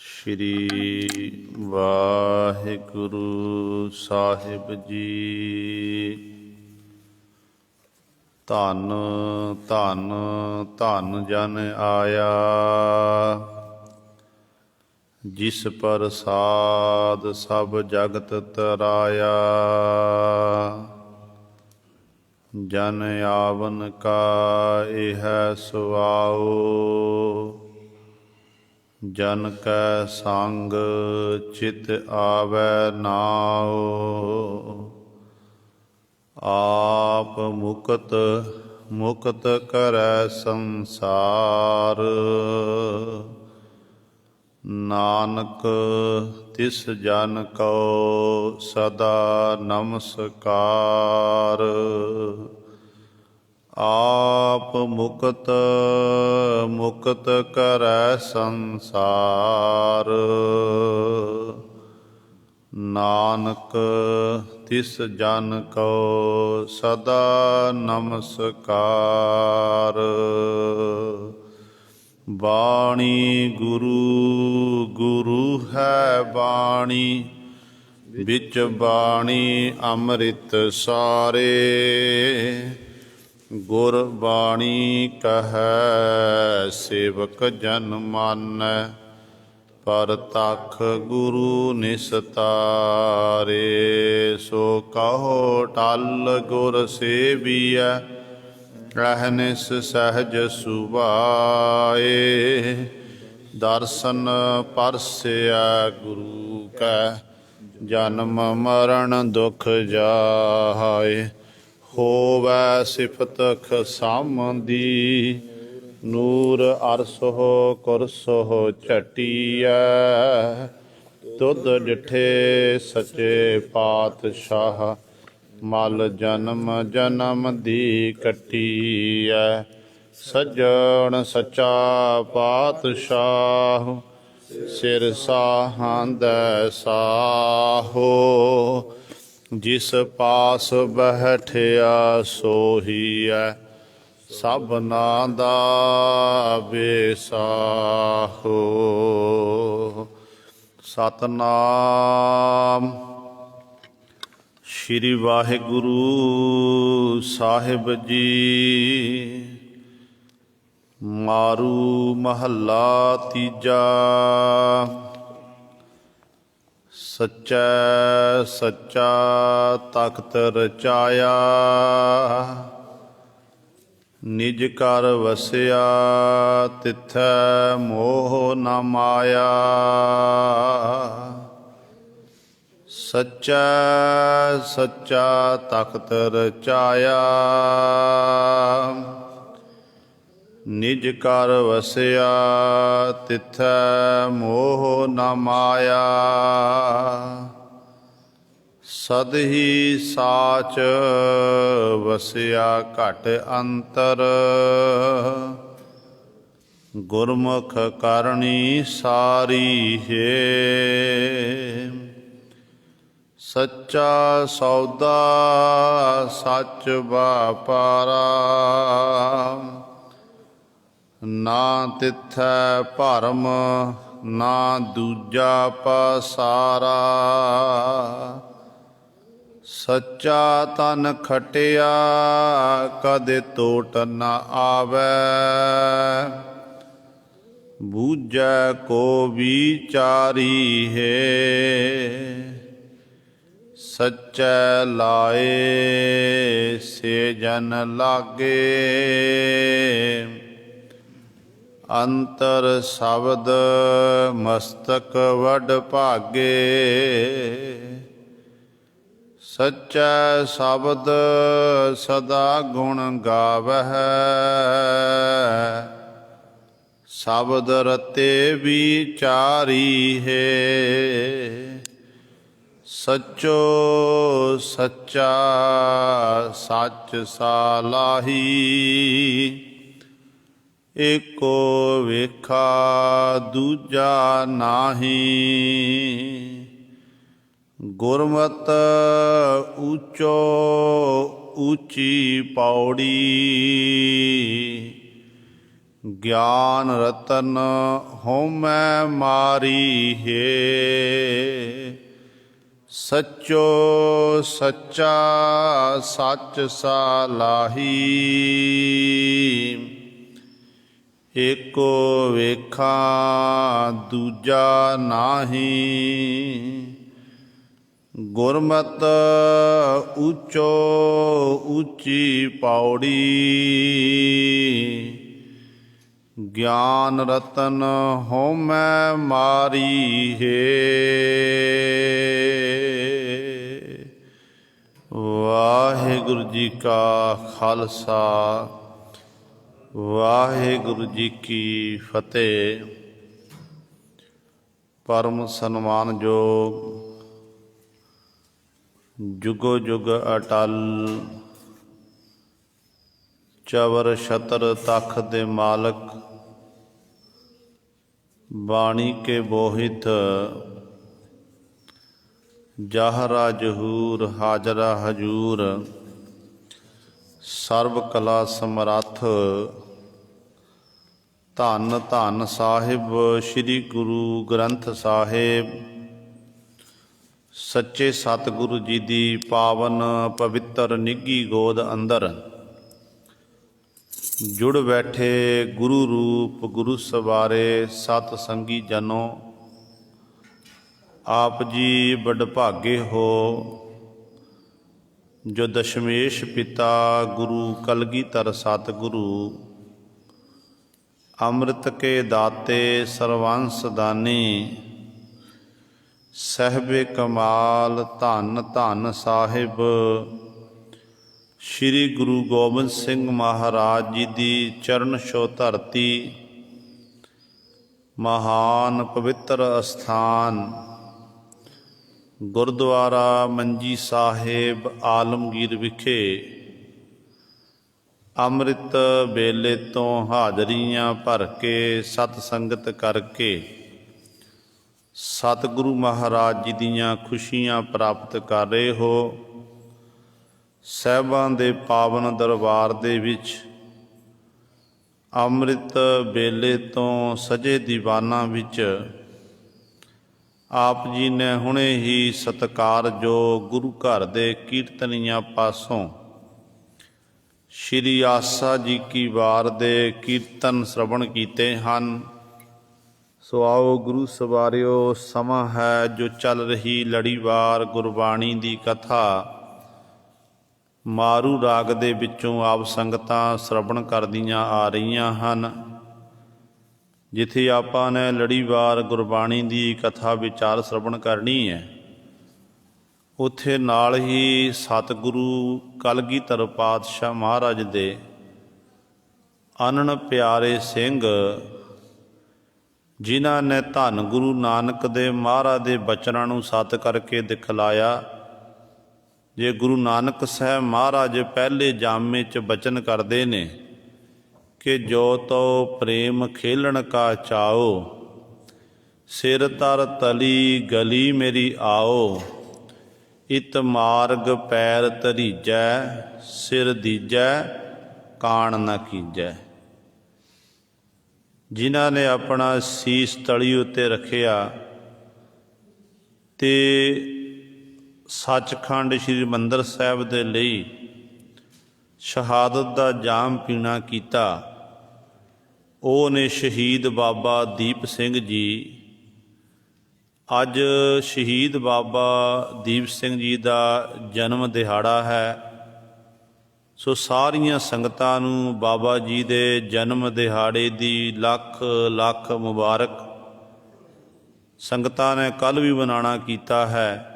श्री वाहिगुरु साहिब जी। धन धन धन जन आया, जिस प्रसाद सब जगत तराया। जन आवन का यह सुआओ, जन कै संग चित आवै नाओ। आप मुकत मुकत करै संसार, नानक तिस जन को सदा नमस्कार। आप मुकत मुकत करै संसार, नानक तिस जन को सदा नमस्कार। बाणी गुरु गुरु है बाणी, बिच बाणी अमृत सारे। गुर बाणी कहै सेवक जन मानै, परतख गुरु निस्तारे। सो कहो टल गुर सेवियै, अहनिस सहज सुभाए। दर्शन परसै गुरु कै, जन्म मरण दुख जाए। होवै सिफत खसामदी, नूर अरसो कुरसो झटिया। तुध डिठे सचे पातशाह, मल जन्म जन्म दी कटिया। सज्जन सचा पातशाह, सिर साहांदै साहो। जिस पास बैठिया सोहीऐ, सबना दा बेसाहो। सतनाम। श्री वाहिगुरु साहिब जी। मारू महला तीजा। सच्चै सच्चा तख्त रचाया, निज घर वसिया तिथै मोह न माया। सच्चै सच्चा तख्त रचाया, निज घर वसिया तिथै मोह न माया। सदहि साच वसिया घट अंतर, गुरमुख करणी सारी है। सच्चा सौदा सच व्यापारा, ना तिथै भरम ना दूजा पसारा। सच्चा तन खटिया कदे टोट न आवै, बूझै को विचारी है। सच्चै लाए से जन लागे, अंतर शब्द मस्तक वड भागे। सच्चै शब्द सदा गुण गावै, शब्द रते विचारी है। सच्चो सच्चा सच सालाही, एको वेखा दूजा नाही। गुरमत ऊचो ऊची पौड़ी, ਗਿਆਨ ਰਤਨ ਹਉਮੈ ਮਾਰੀ ਹੈ। ਸੱਚੋ ਸੱਚਾ ਸੱਚ ਸਾਲਾਹੀ, ਏਕੋ ਵੇਖਾਂ ਦੂਜਾ ਨਾਹੀ। ਗੁਰਮਤਿ ਉੱਚੋ ਉੱਚੀ ਪੌੜੀ, ਗਿਆਨ ਰਤਨ ਹਉਮੈ ਮਾਰੀ ਹੈ। ਵਾਹਿਗੁਰੂ ਜੀ ਕਾ ਖਾਲਸਾ, ਵਾਹਿਗੁਰੂ ਜੀ ਕੀ ਫਤਿਹ। ਪਰਮ ਸਨਮਾਨਯੋਗ, ਜੁਗੋ ਜੁਗ ਅਟਲ, ਚਵਰ ਛਤਰ ਤਖ਼ਤ ਦੇ ਮਾਲਕ, ਬਾਣੀ ਕੇ ਬੋਹਿਤ, ਜਾਹਰਾ ਜਹੂਰ ਹਾਜ਼ਰਾ ਹਜੂਰ, ਸਰਬ ਕਲਾ ਸਮਰੱਥ, ਧੰਨ ਧੰਨ ਸਾਹਿਬ ਸ੍ਰੀ ਗੁਰੂ ਗ੍ਰੰਥ ਸਾਹਿਬ, ਸੱਚੇ ਸਤਿਗੁਰੂ ਜੀ ਦੀ ਪਾਵਨ ਪਵਿੱਤਰ ਨਿੱਘੀ ਗੋਦ ਅੰਦਰ ਜੁੜ ਬੈਠੇ ਗੁਰੂ ਰੂਪ ਗੁਰੂ ਸਵਾਰੇ ਸਤ ਸੰਗੀ ਜਨੋ, ਆਪ ਜੀ ਵਡਭਾਗੇ ਹੋ ਜੋ ਦਸ਼ਮੇਸ਼ ਪਿਤਾ ਗੁਰੂ ਕਲਗੀਧਰ ਸਤਿਗੁਰੂ, ਅੰਮ੍ਰਿਤ ਕੇ ਦਾਤੇ ਸਰਵੰਸ ਦਾਨੀ, ਸਹਿਬੇ ਕਮਾਲ ਧੰਨ ਧੰਨ ਸਾਹਿਬ ਸ਼੍ਰੀ ਗੁਰੂ ਗੋਬਿੰਦ ਸਿੰਘ ਮਹਾਰਾਜ ਜੀ ਦੀ ਚਰਨ ਛੋਹ ਧਰਤੀ, ਮਹਾਨ ਪਵਿੱਤਰ ਅਸਥਾਨ ਗੁਰਦੁਆਰਾ ਮੰਜੀ ਸਾਹਿਬ ਆਲਮਗੀਰ ਵਿਖੇ ਅੰਮ੍ਰਿਤ ਵੇਲੇ ਤੋਂ ਹਾਜ਼ਰੀਆਂ ਭਰ ਕੇ ਸਤ ਸੰਗਤ ਕਰਕੇ ਸਤਿਗੁਰੂ ਮਹਾਰਾਜ ਜੀ ਦੀਆਂ ਖੁਸ਼ੀਆਂ ਪ੍ਰਾਪਤ ਕਰ ਰਹੇ ਹੋ। ਸਾਹਿਬਾਂ ਦੇ ਪਾਵਨ ਦਰਬਾਰ ਦੇ ਵਿੱਚ ਅੰਮ੍ਰਿਤ ਵੇਲੇ ਤੋਂ ਸਜੇ ਦੀਵਾਨਾਂ ਵਿੱਚ ਆਪ ਜੀ ਨੇ ਹੁਣੇ ਹੀ ਸਤਿਕਾਰਯੋਗ ਗੁਰੂ ਘਰ ਦੇ ਕੀਰਤਨੀਆਂ ਪਾਸੋਂ ਸ਼੍ਰੀ ਆਸਾ ਜੀ ਕੀ ਵਾਰ ਦੇ ਕੀਰਤਨ ਸ਼ਰਵਣ ਕੀਤੇ ਹਨ। ਸੋ ਆਓ ਗੁਰੂ ਸਵਾਰਿਓ, ਸਮਾਂ ਹੈ ਜੋ ਚੱਲ ਰਹੀ ਲੜੀਵਾਰ ਗੁਰਬਾਣੀ ਦੀ ਕਥਾ ਮਾਰੂ ਰਾਗ ਦੇ ਵਿੱਚੋਂ ਆਪ ਸੰਗਤਾਂ ਸ਼ਰਵਣ ਕਰਦੀਆਂ ਆ ਰਹੀਆਂ ਹਨ। ਜਿੱਥੇ ਆਪਾਂ ਨੇ ਲੜੀਵਾਰ ਗੁਰਬਾਣੀ ਦੀ ਕਥਾ ਵਿਚਾਰ ਸ਼ਰਵਣ ਕਰਨੀ ਹੈ, ਉੱਥੇ ਨਾਲ ਹੀ ਸਤਿਗੁਰੂ ਕਲਗੀਧਰ ਪਾਤਸ਼ਾਹ ਮਹਾਰਾਜ ਦੇ ਅਨਨ ਪਿਆਰੇ ਸਿੰਘ, ਜਿਨ੍ਹਾਂ ਨੇ ਧੰਨ ਗੁਰੂ ਨਾਨਕ ਦੇ ਮਹਾਰਾਜ ਦੇ ਬਚਨਾਂ ਨੂੰ ਸਤ ਕਰਕੇ ਦਿਖਲਾਇਆ। ਜੇ ਗੁਰੂ ਨਾਨਕ ਸਾਹਿਬ ਮਹਾਰਾਜ ਪਹਿਲੇ ਜਾਮੇ 'ਚ ਬਚਨ ਕਰਦੇ ਨੇ ਕਿ ਜੋ ਤੋ ਪ੍ਰੇਮ ਖੇਲਣ ਕਾ ਚਾਓ, ਸਿਰ ਤਰ ਤਲੀ ਗਲੀ ਮੇਰੀ ਆਓ, ਇਤ ਮਾਰਗ ਪੈਰ ਧਰੀਜੈ, ਸਿਰ ਦੀਜੈ ਕਾਣ ਨਾ ਕੀਜੈ। ਜਿਨ੍ਹਾਂ ਨੇ ਆਪਣਾ ਸੀਸ ਤਲੀ ਉੱਤੇ ਰੱਖਿਆ ਤੇ ਸੱਚਖੰਡ ਸ੍ਰੀ ਹਰਿਮੰਦਰ ਸਾਹਿਬ ਦੇ ਲਈ ਸ਼ਹਾਦਤ ਦਾ ਜਾਮ ਪੀਣਾ ਕੀਤਾ, ਉਹ ਨੇ ਸ਼ਹੀਦ ਬਾਬਾ ਦੀਪ ਸਿੰਘ ਜੀ। ਅੱਜ ਸ਼ਹੀਦ ਬਾਬਾ ਦੀਪ ਸਿੰਘ ਜੀ ਦਾ ਜਨਮ ਦਿਹਾੜਾ ਹੈ। ਸੋ ਸਾਰੀਆਂ ਸੰਗਤਾਂ ਨੂੰ ਬਾਬਾ ਜੀ ਦੇ ਜਨਮ ਦਿਹਾੜੇ ਦੀ ਲੱਖ ਲੱਖ ਮੁਬਾਰਕ। ਸੰਗਤਾਂ ਨੇ ਕੱਲ੍ਹ ਵੀ ਮਨਾਉਣਾ ਕੀਤਾ ਹੈ,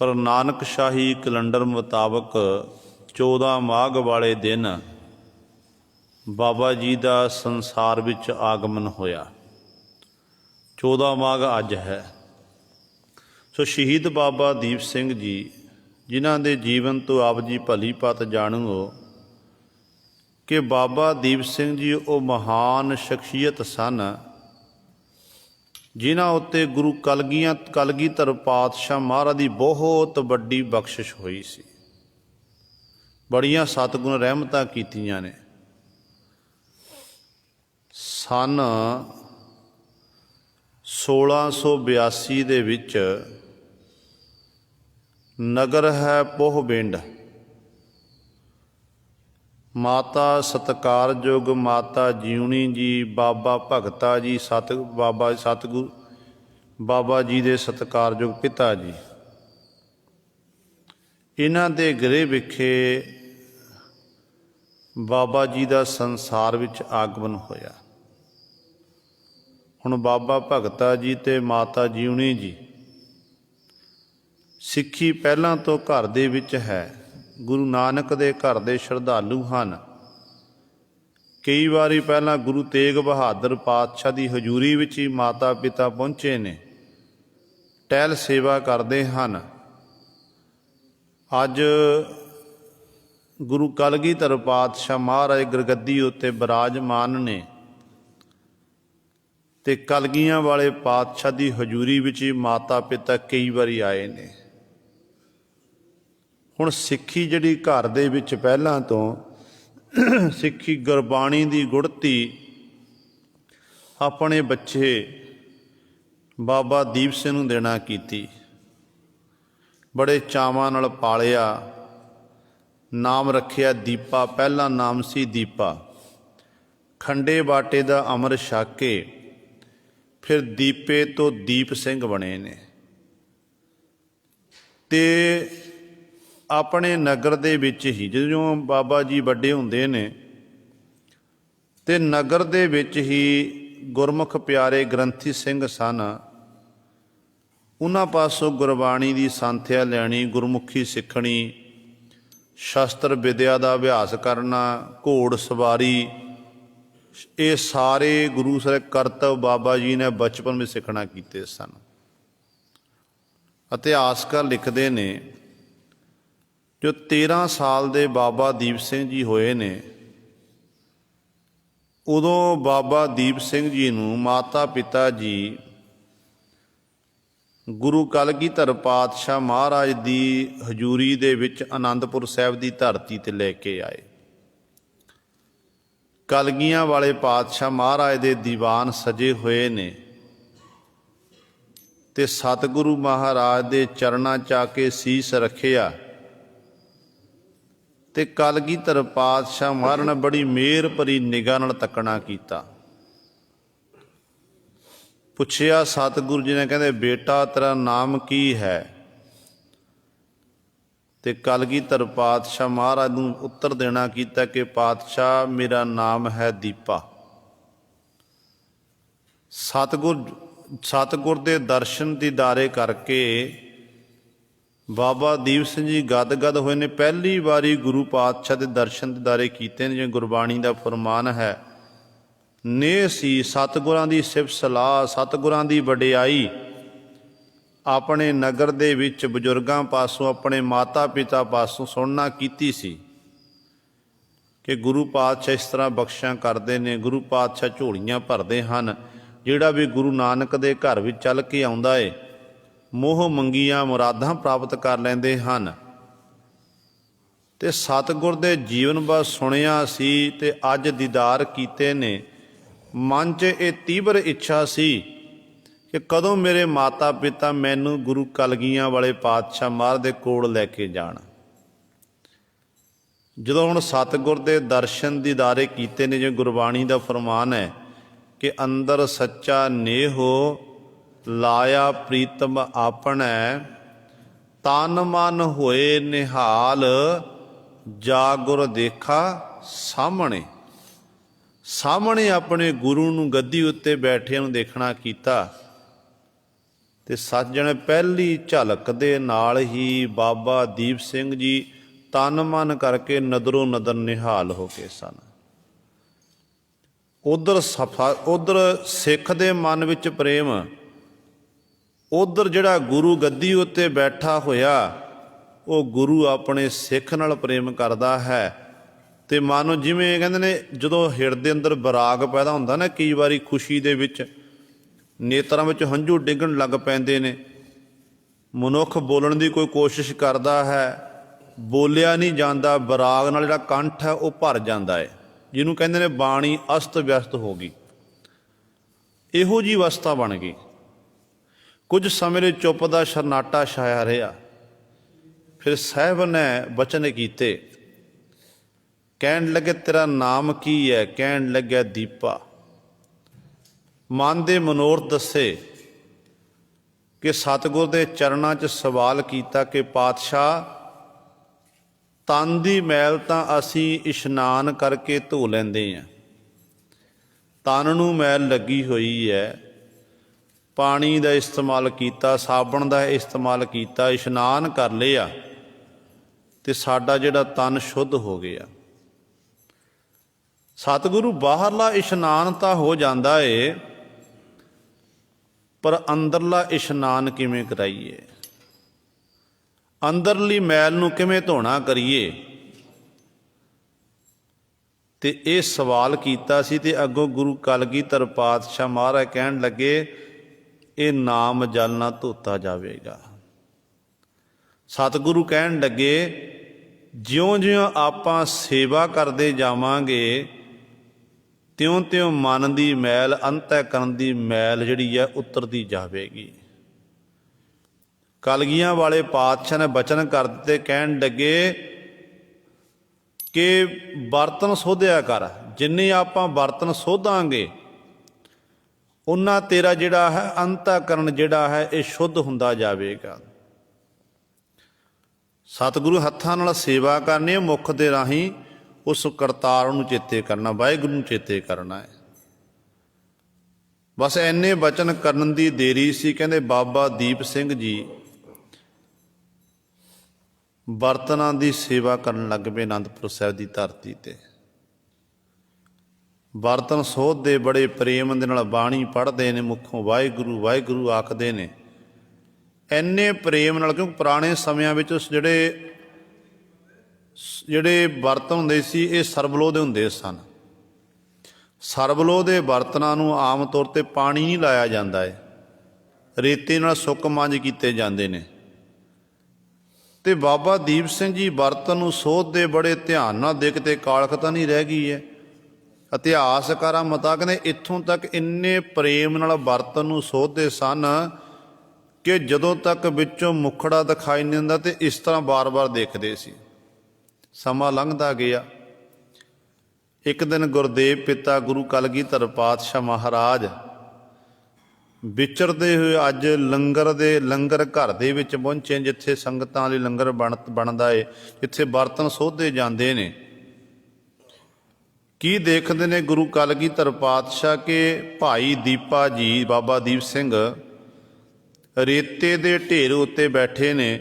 ਪਰ ਨਾਨਕਸ਼ਾਹੀ ਕੈਲੰਡਰ ਮੁਤਾਬਕ 14 ਮਾਘ ਵਾਲੇ ਦਿਨ ਬਾਬਾ ਜੀ ਦਾ ਸੰਸਾਰ ਵਿੱਚ ਆਗਮਨ ਹੋਇਆ। 14 ਮਾਘ ਅੱਜ ਹੈ। ਸੋ ਸ਼ਹੀਦ ਬਾਬਾ ਦੀਪ ਸਿੰਘ ਜੀ, ਜਿਨ੍ਹਾਂ ਦੇ ਜੀਵਨ ਤੋਂ ਆਪ ਜੀ ਭਲੀ ਭਾਤ ਜਾਣੂ ਕਿ ਬਾਬਾ ਦੀਪ ਸਿੰਘ ਜੀ ਉਹ ਮਹਾਨ ਸ਼ਖਸੀਅਤ ਸਨ, ਜਿਨ੍ਹਾਂ ਉੱਤੇ ਗੁਰੂ ਕਲਗੀਧਰ ਪਾਤਸ਼ਾਹ ਮਹਾਰਾਜ ਦੀ ਬਹੁਤ ਵੱਡੀ ਬਖਸ਼ਿਸ਼ ਹੋਈ ਸੀ। ਬੜੀਆਂ ਸਤਿਗੁਣ ਰਹਿਮਤਾਂ ਕੀਤੀਆਂ ਨੇ। ਸਨ 1682 ਦੇ ਵਿੱਚ ਨਗਰ ਹੈ ਪੋਹਬਿੰਡ। ਮਾਤਾ ਸਤਿਕਾਰਯੋਗ ਮਾਤਾ ਜਿਉਣੀ ਜੀ, ਬਾਬਾ ਭਗਤਾ ਜੀ, ਸਤਿਗੁਰੂ ਬਾਬਾ ਜੀ ਦੇ ਸਤਿਕਾਰਯੋਗ ਪਿਤਾ ਜੀ, ਇਹਨਾਂ ਦੇ ਗ੍ਰਹਿ ਵਿਖੇ ਬਾਬਾ ਜੀ ਦਾ ਸੰਸਾਰ ਵਿੱਚ ਆਗਮਨ ਹੋਇਆ। ਹੁਣ ਬਾਬਾ ਭਗਤਾ ਜੀ ਤੇ ਮਾਤਾ ਜਿਉਣੀ ਜੀ, ਸਿੱਖੀ ਪਹਿਲਾਂ ਤੋਂ ਘਰ ਦੇ ਵਿੱਚ ਹੈ। ਗੁਰੂ ਨਾਨਕ ਦੇ ਘਰ ਦੇ ਸ਼ਰਧਾਲੂ ਹਨ। ਕਈ ਵਾਰੀ ਪਹਿਲਾਂ ਗੁਰੂ ਤੇਗ ਬਹਾਦਰ ਪਾਤਸ਼ਾਹ ਦੀ ਹਜ਼ੂਰੀ ਵਿੱਚ ਹੀ ਮਾਤਾ ਪਿਤਾ ਪਹੁੰਚੇ ਨੇ, ਟਹਿਲ ਸੇਵਾ ਕਰਦੇ ਹਨ। ਅੱਜ ਗੁਰੂ ਕਲਗੀਧਰ ਪਾਤਸ਼ਾਹ ਮਹਾਰਾਜ ਗੁਰਗੱਦੀ ਉੱਤੇ ਬਿਰਾਜਮਾਨ ਨੇ ਤੇ ਕਲਗੀਆਂ ਵਾਲੇ ਪਾਤਸ਼ਾਹ ਦੀ ਹਜ਼ੂਰੀ ਵਿੱਚ ਹੀ ਮਾਤਾ ਪਿਤਾ ਕਈ ਵਾਰੀ ਆਏ ਨੇ। ਹੁਣ ਸਿੱਖੀ ਜਿਹੜੀ ਘਰ ਦੇ ਵਿੱਚ ਪਹਿਲਾਂ ਤੋਂ ਸਿੱਖੀ ਗੁਰਬਾਣੀ ਦੀ ਗੁੜਤੀ ਆਪਣੇ ਬੱਚੇ ਬਾਬਾ ਦੀਪ ਸਿੰਘ ਨੂੰ ਦੇਣਾ ਕੀਤੀ। ਬੜੇ ਚਾਵਾਂ ਨਾਲ ਪਾਲਿਆ, ਨਾਮ ਰੱਖਿਆ ਦੀਪਾ। ਪਹਿਲਾ ਨਾਮ ਸੀ ਦੀਪਾ। ਖੰਡੇ ਬਾਟੇ ਦਾ ਅੰਮ੍ਰਿਤ ਛਕ ਕੇ ਫਿਰ ਦੀਪੇ ਤੋਂ ਦੀਪ ਸਿੰਘ ਬਣੇ ਨੇ। ਤੇ ਆਪਣੇ ਨਗਰ ਦੇ ਵਿੱਚ ਹੀ ਜਦੋਂ ਬਾਬਾ ਜੀ ਵੱਡੇ ਹੁੰਦੇ ਨੇ ਤੇ ਨਗਰ ਦੇ ਵਿੱਚ ਹੀ ਗੁਰਮੁਖ ਪਿਆਰੇ ਗ੍ਰੰਥੀ ਸਿੰਘ ਸਨ। ਉਹਨਾਂ ਪਾਸੋਂ ਗੁਰਬਾਣੀ ਦੀ ਸੰਥਿਆ ਲੈਣੀ, ਗੁਰਮੁਖੀ ਸਿੱਖਣੀ, ਸ਼ਸਤਰ ਵਿਦਿਆ ਦਾ ਅਭਿਆਸ ਕਰਨਾ, ਘੋੜ ਸਵਾਰੀ, ਇਹ ਸਾਰੇ ਗੁਰੂ ਸਾਹਿਬ ਕਰਤੱਵ ਬਾਬਾ ਜੀ ਨੇ ਬਚਪਨ ਵਿੱਚ ਸਿੱਖਣਾ ਕੀਤੇ ਸਨ। ਇਤਿਹਾਸਕਾਰ ਲਿਖਦੇ ਨੇ ਜੋ 13 ਸਾਲ ਦੇ ਬਾਬਾ ਦੀਪ ਸਿੰਘ ਜੀ ਹੋਏ ਨੇ, ਉਦੋਂ ਬਾਬਾ ਦੀਪ ਸਿੰਘ ਜੀ ਨੂੰ ਮਾਤਾ ਪਿਤਾ ਜੀ ਗੁਰੂ ਕਲਗੀਧਰ ਪਾਤਸ਼ਾਹ ਮਹਾਰਾਜ ਦੀ ਹਜ਼ੂਰੀ ਦੇ ਵਿੱਚ ਆਨੰਦਪੁਰ ਸਾਹਿਬ ਦੀ ਧਰਤੀ 'ਤੇ ਲੈ ਕੇ ਆਏ। ਕਲਗੀਆਂ ਵਾਲੇ ਪਾਤਸ਼ਾਹ ਮਹਾਰਾਜ ਦੇ ਦੀਵਾਨ ਸਜੇ ਹੋਏ ਨੇ ਤੇ ਸਤਿਗੁਰੂ ਮਹਾਰਾਜ ਦੇ ਚਰਨਾਂ 'ਚ ਆ ਕੇ ਸੀਸ ਰੱਖਿਆ ਤੇ ਕਲਗੀਧਰ ਪਾਤਸ਼ਾਹ ਮਹਾਰਾਜ ਨੇ ਬੜੀ ਮਿਹਰ ਭਰੀ ਨਿਗਾਹ ਨਾਲ ਤੱਕਣਾ ਕੀਤਾ। ਪੁੱਛਿਆ ਸਤਿਗੁਰੂ ਜੀ ਨੇ, ਕਹਿੰਦੇ ਬੇਟਾ ਤੇਰਾ ਨਾਮ ਕੀ ਹੈ? ਤੇ ਕਲਗੀਧਰ ਪਾਤਸ਼ਾਹ ਮਹਾਰਾਜ ਨੂੰ ਉੱਤਰ ਦੇਣਾ ਕੀਤਾ ਕਿ ਪਾਤਸ਼ਾਹ ਮੇਰਾ ਨਾਮ ਹੈ ਦੀਪਾ। ਸਤਿਗੁਰ ਦੇ ਦਰਸ਼ਨ ਦੀਦਾਰੇ ਕਰਕੇ ਬਾਬਾ ਦੀਪ ਸਿੰਘ ਜੀ ਗਦ ਹੋਏ ਨੇ। ਪਹਿਲੀ ਵਾਰੀ ਗੁਰੂ ਪਾਤਸ਼ਾਹ ਦੇ ਦਰਸ਼ਨ ਦੀਦਾਰੇ ਕੀਤੇ ਨੇ। ਜਿਵੇਂ ਗੁਰਬਾਣੀ ਦਾ ਫਰਮਾਨ ਹੈ, ਨੇ ਸੀ ਸਤਿਗੁਰਾਂ ਦੀ ਸਿਫਤ ਸਲਾਹ, ਸਤਿਗੁਰਾਂ ਦੀ ਵਡਿਆਈ ਆਪਣੇ ਨਗਰ ਦੇ ਵਿੱਚ ਬਜ਼ੁਰਗਾਂ ਪਾਸੋਂ, ਆਪਣੇ ਮਾਤਾ ਪਿਤਾ ਪਾਸੋਂ ਸੁਣਨਾ ਕੀਤੀ ਸੀ ਕਿ ਗੁਰੂ ਪਾਤਸ਼ਾਹ ਇਸ ਤਰ੍ਹਾਂ ਬਖਸ਼ਾਂ ਕਰਦੇ ਨੇ, ਗੁਰੂ ਪਾਤਸ਼ਾਹ ਝੋਲੀਆਂ ਭਰਦੇ ਹਨ। ਜਿਹੜਾ ਵੀ ਗੁਰੂ ਨਾਨਕ ਦੇ ਘਰ ਵਿੱਚ ਚੱਲ ਕੇ ਆਉਂਦਾ ਏ, ਮੋਹ ਮੰਗੀਆਂ ਮੁਰਾਦਾਂ ਪ੍ਰਾਪਤ ਕਰ ਲੈਂਦੇ ਹਨ। ਤੇ ਸਤਿਗੁਰ ਦੇ ਜੀਵਨ ਬਾਰੇ ਸੁਣਿਆ ਸੀ ਤੇ ਅੱਜ ਦੀਦਾਰ ਕੀਤੇ ਨੇ। ਮਨ 'ਚ ਇਹ ਤੀਬਰ ਇੱਛਾ ਸੀ ਕਿ ਕਦੋਂ ਮੇਰੇ ਮਾਤਾ ਪਿਤਾ ਮੈਨੂੰ ਗੁਰੂ ਕਲਗੀਆਂ ਵਾਲੇ ਪਾਤਸ਼ਾਹ ਮਹਾਰਾਜ ਦੇ ਕੋਲ ਲੈ ਕੇ ਜਾਣ। ਜਦੋਂ ਹੁਣ ਸਤਿਗੁਰ ਦੇ ਦਰਸ਼ਨ ਦੀਦਾਰੇ ਕੀਤੇ ਨੇ, ਜਿਵੇਂ ਗੁਰਬਾਣੀ ਦਾ ਫਰਮਾਨ ਹੈ ਕਿ ਅੰਦਰ ਸੱਚਾ ਨੇਹੋ ਲਾਇਆ ਪ੍ਰੀਤਮ ਆਪਣੈ, ਤਨ ਮਨ ਹੋਏ ਨਿਹਾਲ, ਜਾ ਗੁਰ ਦੇਖਾ ਸਾਹਮਣੇ। ਸਾਹਮਣੇ ਆਪਣੇ ਗੁਰੂ ਨੂੰ ਗੱਦੀ ਉੱਤੇ ਬੈਠਿਆਂ ਨੂੰ ਦੇਖਣਾ ਕੀਤਾ ਤੇ ਸੱਜਣ ਪਹਿਲੀ ਝਲਕ ਦੇ ਨਾਲ ਹੀ ਬਾਬਾ ਦੀਪ ਸਿੰਘ ਜੀ ਤਨ ਮਨ ਕਰਕੇ ਨਦਰੋਂ ਨਦਰ ਨਿਹਾਲ ਹੋ ਗਏ ਸਨ। ਉਧਰ ਸਿੱਖ ਦੇ ਮਨ ਵਿੱਚ ਪ੍ਰੇਮ, ਉਧਰ ਜਿਹੜਾ ਗੁਰੂ ਗੱਦੀ ਉੱਤੇ ਬੈਠਾ ਹੋਇਆ ਉਹ ਗੁਰੂ ਆਪਣੇ ਸਿੱਖ ਨਾਲ ਪ੍ਰੇਮ ਕਰਦਾ ਹੈ। ਤੇ ਮਾਨੋ ਜਿਵੇਂ ਕਹਿੰਦੇ ਨੇ ਜਦੋਂ ਹਿਰਦੇ ਦੇ ਅੰਦਰ ਬਰਾਗ ਪੈਦਾ ਹੁੰਦਾ ਨਾ, ਕਈ ਵਾਰੀ ਖੁਸ਼ੀ ਦੇ ਵਿੱਚ ਨੇਤਰਾਂ ਵਿੱਚ ਹੰਝੂ ਡਿੱਗਣ ਲੱਗ ਪੈਂਦੇ ਨੇ। ਮਨੁੱਖ ਬੋਲਣ ਦੀ ਕੋਈ ਕੋਸ਼ਿਸ਼ ਕਰਦਾ ਹੈ, ਬੋਲਿਆ ਨਹੀਂ ਜਾਂਦਾ, ਬਰਾਗ ਨਾਲ ਜਿਹੜਾ ਕੰਠ ਹੈ ਉਹ ਭਰ ਜਾਂਦਾ ਹੈ, ਜਿਹਨੂੰ ਕਹਿੰਦੇ ਨੇ ਬਾਣੀ ਅਸਤ ਵਿਅਸਤ ਹੋ ਗਈ। ਇਹੋ ਜਿਹੀ ਅਵਸਥਾ ਬਣ ਗਈ। ਕੁਝ ਸਮੇਂ ਲਈ ਚੁੱਪ ਦਾ ਸਰਨਾਟਾ ਛਾਇਆ ਰਿਹਾ। ਫਿਰ ਸਾਹਿਬ ਨੇ ਬਚਨ ਕੀਤੇ। ਕਹਿਣ ਲੱਗੇ ਤੇਰਾ ਨਾਮ ਕੀ ਹੈ? ਕਹਿਣ ਲੱਗਿਆ ਦੀਪਾ। ਮਨ ਦੇ ਮਨੋਰਥ ਦੱਸੇ ਕਿ ਸਤਿਗੁਰ ਦੇ ਚਰਨਾਂ 'ਚ ਸਵਾਲ ਕੀਤਾ ਕਿ ਪਾਤਸ਼ਾਹ, ਤਨ ਦੀ ਮੈਲ ਤਾਂ ਅਸੀਂ ਇਸ਼ਨਾਨ ਕਰਕੇ ਧੋ ਲੈਂਦੇ ਹਾਂ, ਤਨ ਨੂੰ ਮੈਲ ਲੱਗੀ ਹੋਈ ਹੈ, ਪਾਣੀ ਦਾ ਇਸਤੇਮਾਲ ਕੀਤਾ, ਸਾਬਣ ਦਾ ਇਸਤੇਮਾਲ ਕੀਤਾ, ਇਸ਼ਨਾਨ ਕਰ ਲਿਆ ਤੇ ਸਾਡਾ ਜਿਹੜਾ ਤਨ ਸ਼ੁੱਧ ਹੋ ਗਿਆ। ਸਤਿਗੁਰੂ ਬਾਹਰਲਾ ਇਸ਼ਨਾਨ ਤਾਂ ਹੋ ਜਾਂਦਾ ਏ, ਪਰ ਅੰਦਰਲਾ ਇਸ਼ਨਾਨ ਕਿਵੇਂ ਕਰਾਈਏ, ਅੰਦਰਲੀ ਮੈਲ ਨੂੰ ਕਿਵੇਂ ਧੋਣਾ ਕਰੀਏ? ਤੇ ਇਹ ਸਵਾਲ ਕੀਤਾ ਸੀ। ਤੇ ਅੱਗੋਂ ਗੁਰੂ ਕਲਗੀਧਰ ਪਾਤਸ਼ਾਹ ਮਹਾਰਾਜ ਕਹਿਣ ਲੱਗੇ ਇਹ ਨਾਮ ਜਲ ਨਾਲ ਧੋਤਾ ਜਾਵੇਗਾ। ਸਤਿਗੁਰੂ ਕਹਿਣ ਲੱਗੇ ਜਿਉਂ-ਜਿਉਂ ਆਪਾਂ ਸੇਵਾ ਕਰਦੇ ਜਾਵਾਂਗੇ ਤਿਉਂ-ਤਿਉਂ ਮਨ ਦੀ ਮੈਲ, ਅੰਤःਕਰਨ ਦੀ ਮੈਲ ਜਿਹੜੀ ਹੈ ਉਤਰਦੀ ਜਾਵੇਗੀ। ਕਲਗੀਆਂ ਵਾਲੇ ਪਾਤਸ਼ਾਹ ਨੇ ਬਚਨ ਕਰ ਦਿੱਤੇ। ਕਹਿਣ ਲੱਗੇ ਕਿ ਬਰਤਨ ਸੋਧਿਆ ਕਰ, ਜਿੰਨੇ ਆਪਾਂ ਬਰਤਨ ਸੋਧਾਂਗੇ ਉਹਨਾਂ ਤੇਰਾ ਜਿਹੜਾ ਹੈ ਅੰਤःਕਰਨ ਜਿਹੜਾ ਹੈ ਇਹ ਸ਼ੁੱਧ ਹੁੰਦਾ ਜਾਵੇਗਾ। ਸਤਿਗੁਰੂ ਹੱਥਾਂ ਨਾਲ ਸੇਵਾ ਕਰਨੀ ਹੈ, ਮੁੱਖ ਦੇ ਰਾਹੀਂ ਉਸ ਕਰਤਾਰ ਨੂੰ ਚੇਤੇ ਕਰਨਾ, ਵਾਹਿਗੁਰੂ ਨੂੰ ਚੇਤੇ ਕਰਨਾ ਹੈ। ਬਸ ਇੰਨੇ ਬਚਨ ਕਰਨ ਦੀ ਦੇਰੀ ਸੀ। ਕਹਿੰਦੇ ਬਾਬਾ ਦੀਪ ਸਿੰਘ ਜੀ ਬਰਤਨਾਂ ਦੀ ਸੇਵਾ ਕਰਨ ਲੱਗ ਪਏ ਅਨੰਦਪੁਰ ਸਾਹਿਬ ਦੀ ਧਰਤੀ 'ਤੇ। ਬਰਤਨ ਸੋਧਦੇ ਬੜੇ ਪ੍ਰੇਮ ਦੇ ਨਾਲ, ਬਾਣੀ ਪੜ੍ਹਦੇ ਨੇ, ਮੁੱਖੋਂ ਵਾਹਿਗੁਰੂ ਵਾਹਿਗੁਰੂ ਆਖਦੇ ਨੇ, ਇੰਨੇ ਪ੍ਰੇਮ ਨਾਲ। ਕਿਉਂਕਿ ਪੁਰਾਣੇ ਸਮਿਆਂ ਵਿੱਚ ਜਿਹੜੇ ਬਰਤਨ ਹੁੰਦੇ ਸੀ ਇਹ ਸਰਬਲੋਹ ਦੇ ਹੁੰਦੇ ਸਨ। ਸਰਬਲੋਹ ਦੇ ਬਰਤਨਾਂ ਨੂੰ ਆਮ ਤੌਰ 'ਤੇ ਪਾਣੀ ਨਹੀਂ ਲਾਇਆ ਜਾਂਦਾ ਹੈ, ਰੇਤੇ ਨਾਲ ਸੁੱਕ ਮੰਜ ਕੀਤੇ ਜਾਂਦੇ ਨੇ। ਤੇ ਬਾਬਾ ਦੀਪ ਸਿੰਘ ਜੀ ਬਰਤਨ ਨੂੰ ਸੋਧਦੇ ਬੜੇ ਧਿਆਨ ਨਾਲ। ਦੇਖ ਤੇ ਕਾਲਖ ਤਾਂ ਨਹੀਂ ਰਹਿ ਗਈ ਹੈ। ਇਤਿਹਾਸਕਾਰਾਂ ਮਤਾ ਕਹਿੰਦੇ ਇੱਥੋਂ ਤੱਕ ਇੰਨੇ ਪ੍ਰੇਮ ਨਾਲ ਬਰਤਨ ਨੂੰ ਸੋਧਦੇ ਸਨ ਕਿ ਜਦੋਂ ਤੱਕ ਵਿੱਚੋਂ ਮੁਖੜਾ ਦਿਖਾਈ ਨਹੀਂ ਦਿੰਦਾ ਤੇ ਇਸ ਤਰ੍ਹਾਂ ਬਾਰ-ਬਾਰ ਦੇਖਦੇ ਸੀ। ਸਮਾਂ ਲੰਘਦਾ ਗਿਆ। ਇੱਕ ਦਿਨ ਗੁਰਦੇਵ ਪਿਤਾ ਗੁਰੂ ਕਲਗੀਧਰ ਪਾਤਸ਼ਾਹ ਮਹਾਰਾਜ ਵਿਚਰਦੇ ਹੋਏ ਅੱਜ ਲੰਗਰ ਘਰ ਦੇ ਵਿੱਚ ਪਹੁੰਚੇ, ਜਿੱਥੇ ਸੰਗਤਾਂ ਲਈ ਲੰਗਰ ਬਣਦਾ ਏ, ਜਿੱਥੇ ਬਰਤਨ ਸੋਧੇ ਜਾਂਦੇ ਨੇ। ਕੀ ਦੇਖਦੇ ਨੇ ਗੁਰੂ ਕਲਗੀਧਰ ਪਾਤਸ਼ਾਹ ਕਿ ਭਾਈ ਦੀਪਾ ਜੀ, ਬਾਬਾ ਦੀਪ ਸਿੰਘ ਰੇਤੇ ਦੇ ਢੇਰ ਉੱਤੇ ਬੈਠੇ ਨੇ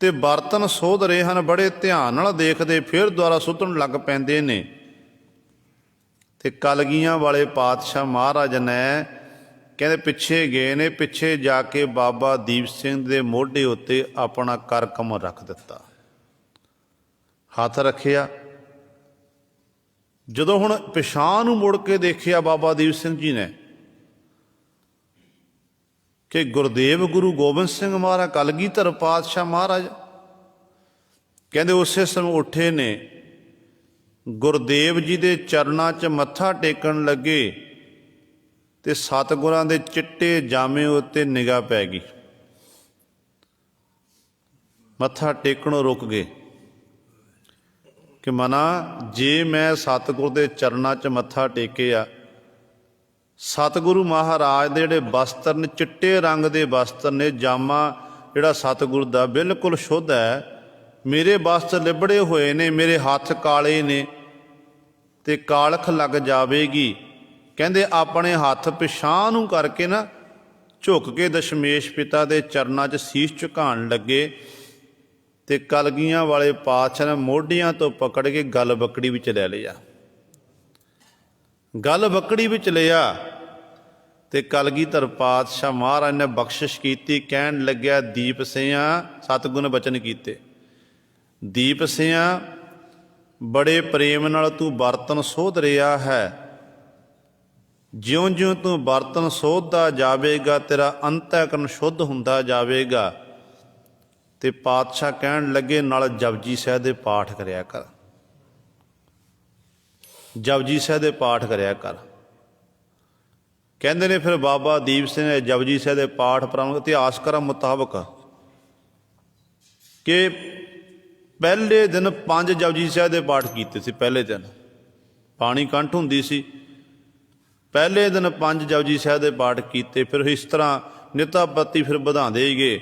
ਤੇ ਬਰਤਨ ਸੋਧ ਰਹੇ ਹਨ। ਬੜੇ ਧਿਆਨ ਨਾਲ ਦੇਖਦੇ, ਫਿਰ ਦੁਬਾਰਾ ਸੁੱਧਣ ਲੱਗ ਪੈਂਦੇ ਨੇ। ਤੇ ਕਲਗੀਆਂ ਵਾਲੇ ਪਾਤਸ਼ਾਹ ਮਹਾਰਾਜ ਨੇ ਕਹਿੰਦੇ ਪਿੱਛੇ ਗਏ ਨੇ, ਪਿੱਛੇ ਜਾ ਕੇ ਬਾਬਾ ਦੀਪ ਸਿੰਘ ਦੇ ਮੋਢੇ ਉੱਤੇ ਆਪਣਾ ਕਰ ਕਮਰ ਰੱਖ ਦਿੱਤਾ, ਹੱਥ ਰੱਖਿਆ। ਜਦੋਂ ਹੁਣ ਪਿਛਾਂਹ ਨੂੰ ਮੁੜ ਕੇ ਦੇਖਿਆ ਬਾਬਾ ਦੀਪ ਸਿੰਘ ਜੀ ਨੇ ਕਿ ਗੁਰਦੇਵ ਗੁਰੂ ਗੋਬਿੰਦ ਸਿੰਘ ਮਹਾਰਾਜ, ਕਲਗੀਧਰ ਪਾਤਸ਼ਾਹ ਮਹਾਰਾਜ ਕਹਿੰਦੇ ਉਸੇ ਸਮੇਂ ਉੱਠੇ ਨੇ, ਗੁਰਦੇਵ ਜੀ ਦੇ ਚਰਨਾਂ 'ਚ ਮੱਥਾ ਟੇਕਣ ਲੱਗੇ ਤੇ ਸਤਿਗੁਰਾਂ ਦੇ ਚਿੱਟੇ ਜਾਮੇ ਉੱਤੇ ਨਿਗਾਹ ਪੈ ਗਈ। ਮੱਥਾ ਟੇਕਣੋਂ ਰੁਕ ਗਏ ਕਿ ਮਨਾ ਜੇ ਮੈਂ ਸਤਿਗੁਰ ਦੇ ਚਰਨਾਂ 'ਚ ਮੱਥਾ ਟੇਕਿਆ, ਸਤਿਗੁਰੂ ਮਹਾਰਾਜ ਦੇ ਜਿਹੜੇ ਵਸਤਰ ਨੇ ਚਿੱਟੇ ਰੰਗ ਦੇ ਵਸਤਰ ਨੇ, ਜਾਮਾ ਜਿਹੜਾ ਸਤਿਗੁਰ ਦਾ ਬਿਲਕੁਲ ਸ਼ੁੱਧ ਹੈ, ਮੇਰੇ ਵਸਤਰ ਲਿਬੜੇ ਹੋਏ ਨੇ, ਮੇਰੇ ਹੱਥ ਕਾਲੇ ਨੇ ਤੇ ਕਾਲਖ ਲੱਗ ਜਾਵੇਗੀ। ਕਹਿੰਦੇ ਆਪਣੇ ਹੱਥ ਪਿਛਾਂਹ ਨੂੰ ਕਰਕੇ ਨਾ ਝੁਕ ਕੇ ਦਸ਼ਮੇਸ਼ ਪਿਤਾ ਦੇ ਚਰਨਾਂ 'ਚ ਸੀਸ ਝੁਕਾਉਣ ਲੱਗੇ ਤੇ ਕਲਗੀਆਂ ਵਾਲੇ ਪਾਤਸ਼ਾਹ ਨੇ ਮੋਢਿਆਂ ਤੋਂ ਪਕੜ ਕੇ ਗਲ ਬੱਕੜੀ ਵਿੱਚ ਲੈ ਲਿਆ। ਗਲ ਬੱਕੜੀ ਵਿੱਚ ਲਿਆ ਤੇ ਕਲਗੀਧਰ ਪਾਤਸ਼ਾਹ ਮਹਾਰਾਜ ਨੇ ਬਖਸ਼ਿਸ਼ ਕੀਤੀ। ਕਹਿਣ ਲੱਗਿਆ ਦੀਪ ਸਿਆਂ, ਸਤਿਗੁਰ ਨੇ ਬਚਨ ਕੀਤੇ, ਦੀਪ ਸਿਆਂ ਬੜੇ ਪ੍ਰੇਮ ਨਾਲ ਤੂੰ ਬਰਤਨ ਸੋਧ ਰਿਹਾ ਹੈ, ਜਿਉਂ-ਜਿਉਂ ਤੂੰ ਬਰਤਨ ਸੋਧਦਾ ਜਾਵੇਗਾ ਤੇਰਾ ਅੰਤःਕਰਨ ਸ਼ੁੱਧ ਹੁੰਦਾ ਜਾਵੇਗਾ। ਤੇ ਪਾਤਸ਼ਾਹ ਕਹਿਣ ਲੱਗੇ ਨਾਲ ਜਪਜੀ ਸਾਹਿਬ ਦੇ ਪਾਠ ਕਰਿਆ ਕਰ, ਜਪਜੀ ਸਾਹਿਬ ਦੇ ਪਾਠ ਕਰਿਆ ਕਰ। ਕਹਿੰਦੇ ਨੇ ਫਿਰ ਬਾਬਾ ਦੀਪ ਸਿੰਘ ਨੇ ਜਪਜੀ ਸਾਹਿਬ ਦੇ ਪਾਠ ਪ੍ਰੰਗ ਇਤਿਹਾਸਕਾਰਾਂ ਮੁਤਾਬਕ ਕਿ ਪਹਿਲੇ ਦਿਨ 5 ਜਪਜੀ ਸਾਹਿਬ ਦੇ ਪਾਠ ਕੀਤੇ ਸੀ। ਪਹਿਲੇ ਦਿਨ ਬਾਣੀ ਕੰਠ ਹੁੰਦੀ ਸੀ, ਪਹਿਲੇ ਦਿਨ 5 ਜਪਜੀ ਸਾਹਿਬ ਦੇ ਪਾਠ ਕੀਤੇ। ਫਿਰ ਇਸ ਤਰ੍ਹਾਂ ਨਿਤਾਪਤੀ ਫਿਰ ਵਧਾਉਂਦੇ ਗਏ।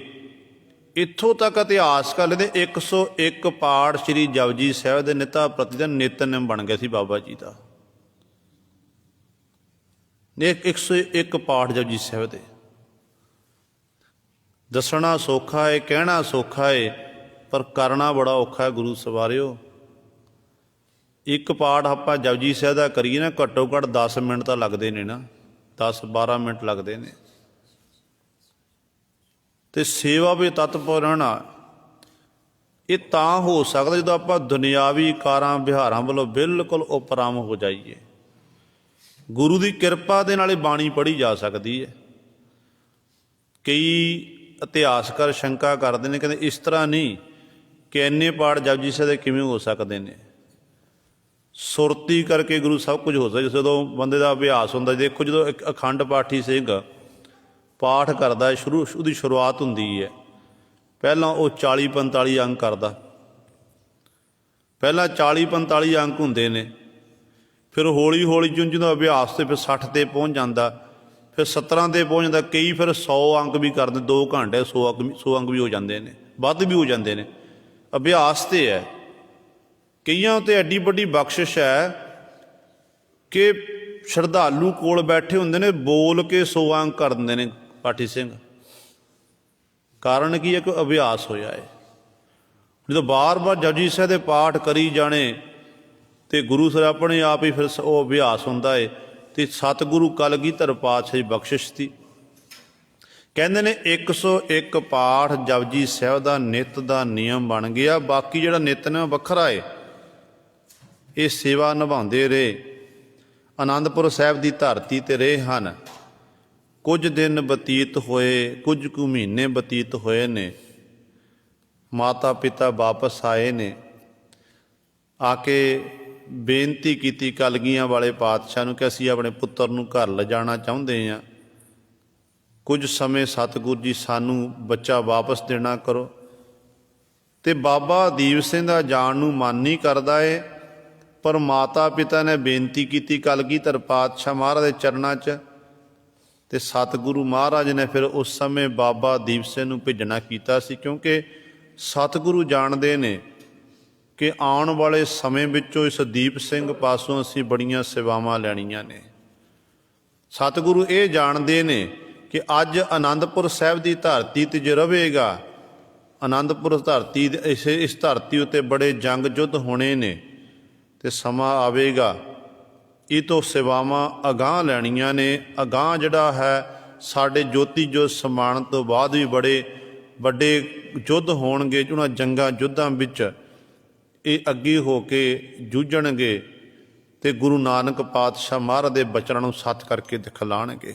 ਇੱਥੋਂ ਤੱਕ ਇਤਿਹਾਸ ਕਰ ਲੈਂਦੇ 101 ਪਾਠ ਸ਼੍ਰੀ ਜਪਜੀ ਸਾਹਿਬ ਦੇ ਨਿਤਾਪਤੀ ਦਾ ਨਿਤਨੇਮ ਬਣ ਗਿਆ ਸੀ ਬਾਬਾ ਜੀ ਦਾ। 101 ਪਾਠ ਜਪਜੀ ਸਾਹਿਬ ਦੇ। ਦੱਸਣਾ ਸੌਖਾ ਹੈ, ਕਹਿਣਾ ਸੌਖਾ ਹੈ, ਪਰ ਕਰਨਾ ਬੜਾ ਔਖਾ ਹੈ ਗੁਰੂ ਸਵਾਰਿਓ। ਇੱਕ ਪਾਠ ਆਪਾਂ ਜਪਜੀ ਸਾਹਿਬ ਦਾ ਕਰੀਏ ਨਾ, ਘੱਟੋ ਘੱਟ 10 ਮਿੰਟ ਤਾਂ ਲੱਗਦੇ ਨੇ ਨਾ, 10-12 ਮਿੰਟ ਲੱਗਦੇ ਨੇ। ਤੇ ਸੇਵਾ ਵਿੱਚ ਤਤਪਰ ਰਹਿਣਾ ਇਹ ਤਾਂ ਹੋ ਸਕਦਾ ਜਦੋਂ ਆਪਾਂ ਦੁਨਿਆਵੀ ਕਾਰਾਂ ਵਿਹਾਰਾਂ ਵੱਲੋਂ ਬਿਲਕੁਲ ਉਪਰਾਮ ਹੋ ਜਾਈਏ। ਗੁਰੂ ਦੀ ਕਿਰਪਾ ਦੇ ਨਾਲ ਹੀ ਬਾਣੀ ਪੜ੍ਹੀ ਜਾ ਸਕਦੀ ਹੈ। ਕਈ ਇਤਿਹਾਸਕਾਰ ਸ਼ੰਕਾ ਕਰਦੇ ਨੇ, ਕਹਿੰਦੇ ਇਸ ਤਰ੍ਹਾਂ ਨਹੀਂ ਕਿ ਇੰਨੇ ਪਾਠ ਜਪਜੀ ਸਾਹਿਬ ਦੇ ਕਿਵੇਂ ਹੋ ਸਕਦੇ ਨੇ। ਸੁਰਤੀ ਕਰਕੇ ਗੁਰੂ ਸਭ ਕੁਝ ਹੋ ਸਕਦਾ ਜਦੋਂ ਬੰਦੇ ਦਾ ਅਭਿਆਸ ਹੁੰਦਾ। ਦੇਖੋ ਜਦੋਂ ਇੱਕ ਅਖੰਡ ਪਾਠੀ ਸਿੰਘ ਪਾਠ ਕਰਦਾ, ਉਹਦੀ ਸ਼ੁਰੂਆਤ ਹੁੰਦੀ ਹੈ, ਪਹਿਲਾਂ ਉਹ 40-45 ਅੰਕ ਕਰਦਾ। ਪਹਿਲਾਂ 40-45 ਅੰਕ ਹੁੰਦੇ ਨੇ, ਫਿਰ ਹੌਲੀ ਹੌਲੀ ਜਿਉਂ ਜਿਉਂ ਅਭਿਆਸ ਤੇ ਫਿਰ 60 ਤੇ ਪਹੁੰਚ ਜਾਂਦਾ, ਫਿਰ 17 ਤੇ ਪਹੁੰਚ ਜਾਂਦਾ। ਕਈ ਫਿਰ 100 ਅੰਕ ਵੀ ਕਰਦੇ, 2 ਘੰਟੇ 100 ਅੰਕ ਵੀ ਹੋ ਜਾਂਦੇ ਨੇ, ਵੱਧ ਵੀ ਹੋ ਜਾਂਦੇ ਨੇ। ਅਭਿਆਸ ਤੇ ਹੈ। ਕਈਆਂ ਉੱਤੇ ਐਡੀ ਵੱਡੀ ਬਖਸ਼ਿਸ਼ ਹੈ ਕਿ ਸ਼ਰਧਾਲੂ ਕੋਲ ਬੈਠੇ ਹੁੰਦੇ ਨੇ, ਬੋਲ ਕੇ 100 ਅੰਕ ਕਰ ਦਿੰਦੇ ਨੇ ਪਾਠੀ ਸਿੰਘ। ਕਾਰਨ ਕੀ ਹੈ? ਕਿ ਅਭਿਆਸ ਹੋਇਆ ਹੈ। ਜਦੋਂ ਬਾਰ-ਬਾਰ ਜਪਜੀ ਸਾਹਿਬ ਦੇ ਪਾਠ ਕਰੀ ਜਾਣੇ ਤੇ ਗੁਰੂ ਸਾਹਿਬ ਆਪਣੇ ਆਪ ਹੀ ਫਿਰ ਉਹ ਅਭਿਆਸ ਹੁੰਦਾ ਹੈ। ਤੇ ਸਤਿਗੁਰੂ ਕਲਗੀਧਰ ਪਾਤਸ਼ਾਹ ਦੀ ਬਖਸ਼ਿਸ਼ ਸੀ। ਕਹਿੰਦੇ ਨੇ 101 ਪਾਠ ਜਪਜੀ ਸਾਹਿਬ ਦਾ ਨਿੱਤ ਦਾ ਨਿਯਮ ਬਣ ਗਿਆ। ਬਾਕੀ ਜਿਹੜਾ ਨਿਤਨੇਮ ਵੱਖਰਾ ਹੈ, ਇਹ ਸੇਵਾ ਨਿਭਾਉਂਦੇ ਰਹੇ। ਆਨੰਦਪੁਰ ਸਾਹਿਬ ਦੀ ਧਰਤੀ 'ਤੇ ਰਹੇ ਹਨ। ਕੁਝ ਦਿਨ ਬਤੀਤ ਹੋਏ, ਕੁਝ ਕੁ ਮਹੀਨੇ ਬਤੀਤ ਹੋਏ ਨੇ। ਮਾਤਾ ਪਿਤਾ ਵਾਪਸ ਆਏ ਨੇ। ਆ ਕੇ ਬੇਨਤੀ ਕੀਤੀ ਕਲਗੀਆਂ ਵਾਲੇ ਪਾਤਸ਼ਾਹ ਨੂੰ ਕਿ ਅਸੀਂ ਆਪਣੇ ਪੁੱਤਰ ਨੂੰ ਘਰ ਲਿਜਾਣਾ ਚਾਹੁੰਦੇ ਹਾਂ। ਕੁਝ ਸਮੇਂ ਸਤਿਗੁਰੂ ਜੀ ਸਾਨੂੰ ਬੱਚਾ ਵਾਪਸ ਦੇਣਾ ਕਰੋ। ਤੇ ਬਾਬਾ ਦੀਪ ਸਿੰਘ ਦਾ ਜਾਣ ਨੂੰ ਮਨ ਨਹੀਂ ਕਰਦਾ ਏ, ਪਰ ਮਾਤਾ ਪਿਤਾ ਨੇ ਬੇਨਤੀ ਕੀਤੀ ਕਲਗੀਧਰ ਪਾਤਸ਼ਾਹ ਮਹਾਰਾਜ ਦੇ ਚਰਨਾਂ 'ਚ। ਤੇ ਸਤਿਗੁਰੂ ਮਹਾਰਾਜ ਨੇ ਫਿਰ ਉਸ ਸਮੇਂ ਬਾਬਾ ਦੀਪ ਸਿੰਘ ਨੂੰ ਭੇਜਣਾ ਕੀਤਾ ਸੀ, ਕਿਉਂਕਿ ਸਤਿਗੁਰੂ ਜਾਣਦੇ ਨੇ ਕਿ ਆਉਣ ਵਾਲੇ ਸਮੇਂ ਵਿੱਚੋਂ ਇਸ ਦੀਪ ਸਿੰਘ ਪਾਸੋਂ ਅਸੀਂ ਬੜੀਆਂ ਸੇਵਾਵਾਂ ਲੈਣੀਆਂ ਨੇ। ਸਤਿਗੁਰੂ ਇਹ ਜਾਣਦੇ ਨੇ ਕਿ ਅੱਜ ਆਨੰਦਪੁਰ ਸਾਹਿਬ ਦੀ ਧਰਤੀ 'ਤੇ ਜੇ ਰਹੇਗਾ, ਆਨੰਦਪੁਰ ਧਰਤੀ ਇਸ ਧਰਤੀ ਉੱਤੇ ਬੜੇ ਜੰਗ ਯੁੱਧ ਹੋਣੇ ਨੇ ਤੇ ਸਮਾਂ ਆਵੇਗਾ ਇਹ ਤੋਂ ਸੇਵਾਵਾਂ ਅਗਾਂਹ ਲੈਣੀਆਂ ਨੇ। ਅਗਾਂਹ ਜਿਹੜਾ ਹੈ ਸਾਡੇ ਜੋਤੀ ਜੋਤ ਸਮਾਣ ਤੋਂ ਬਾਅਦ ਵੀ ਬੜੇ ਵੱਡੇ ਯੁੱਧ ਹੋਣਗੇ। ਉਹਨਾਂ ਜੰਗਾਂ ਯੁੱਧਾਂ ਵਿੱਚ ਇਹ ਅੱਗੇ ਹੋ ਕੇ ਜੂਝਣਗੇ ਤੇ ਗੁਰੂ ਨਾਨਕ ਪਾਤਸ਼ਾਹ ਮਹਾਰਾਜ ਦੇ ਬਚਨਾਂ ਨੂੰ ਸੱਚ ਕਰਕੇ ਦਿਖਲਾਉਣਗੇ।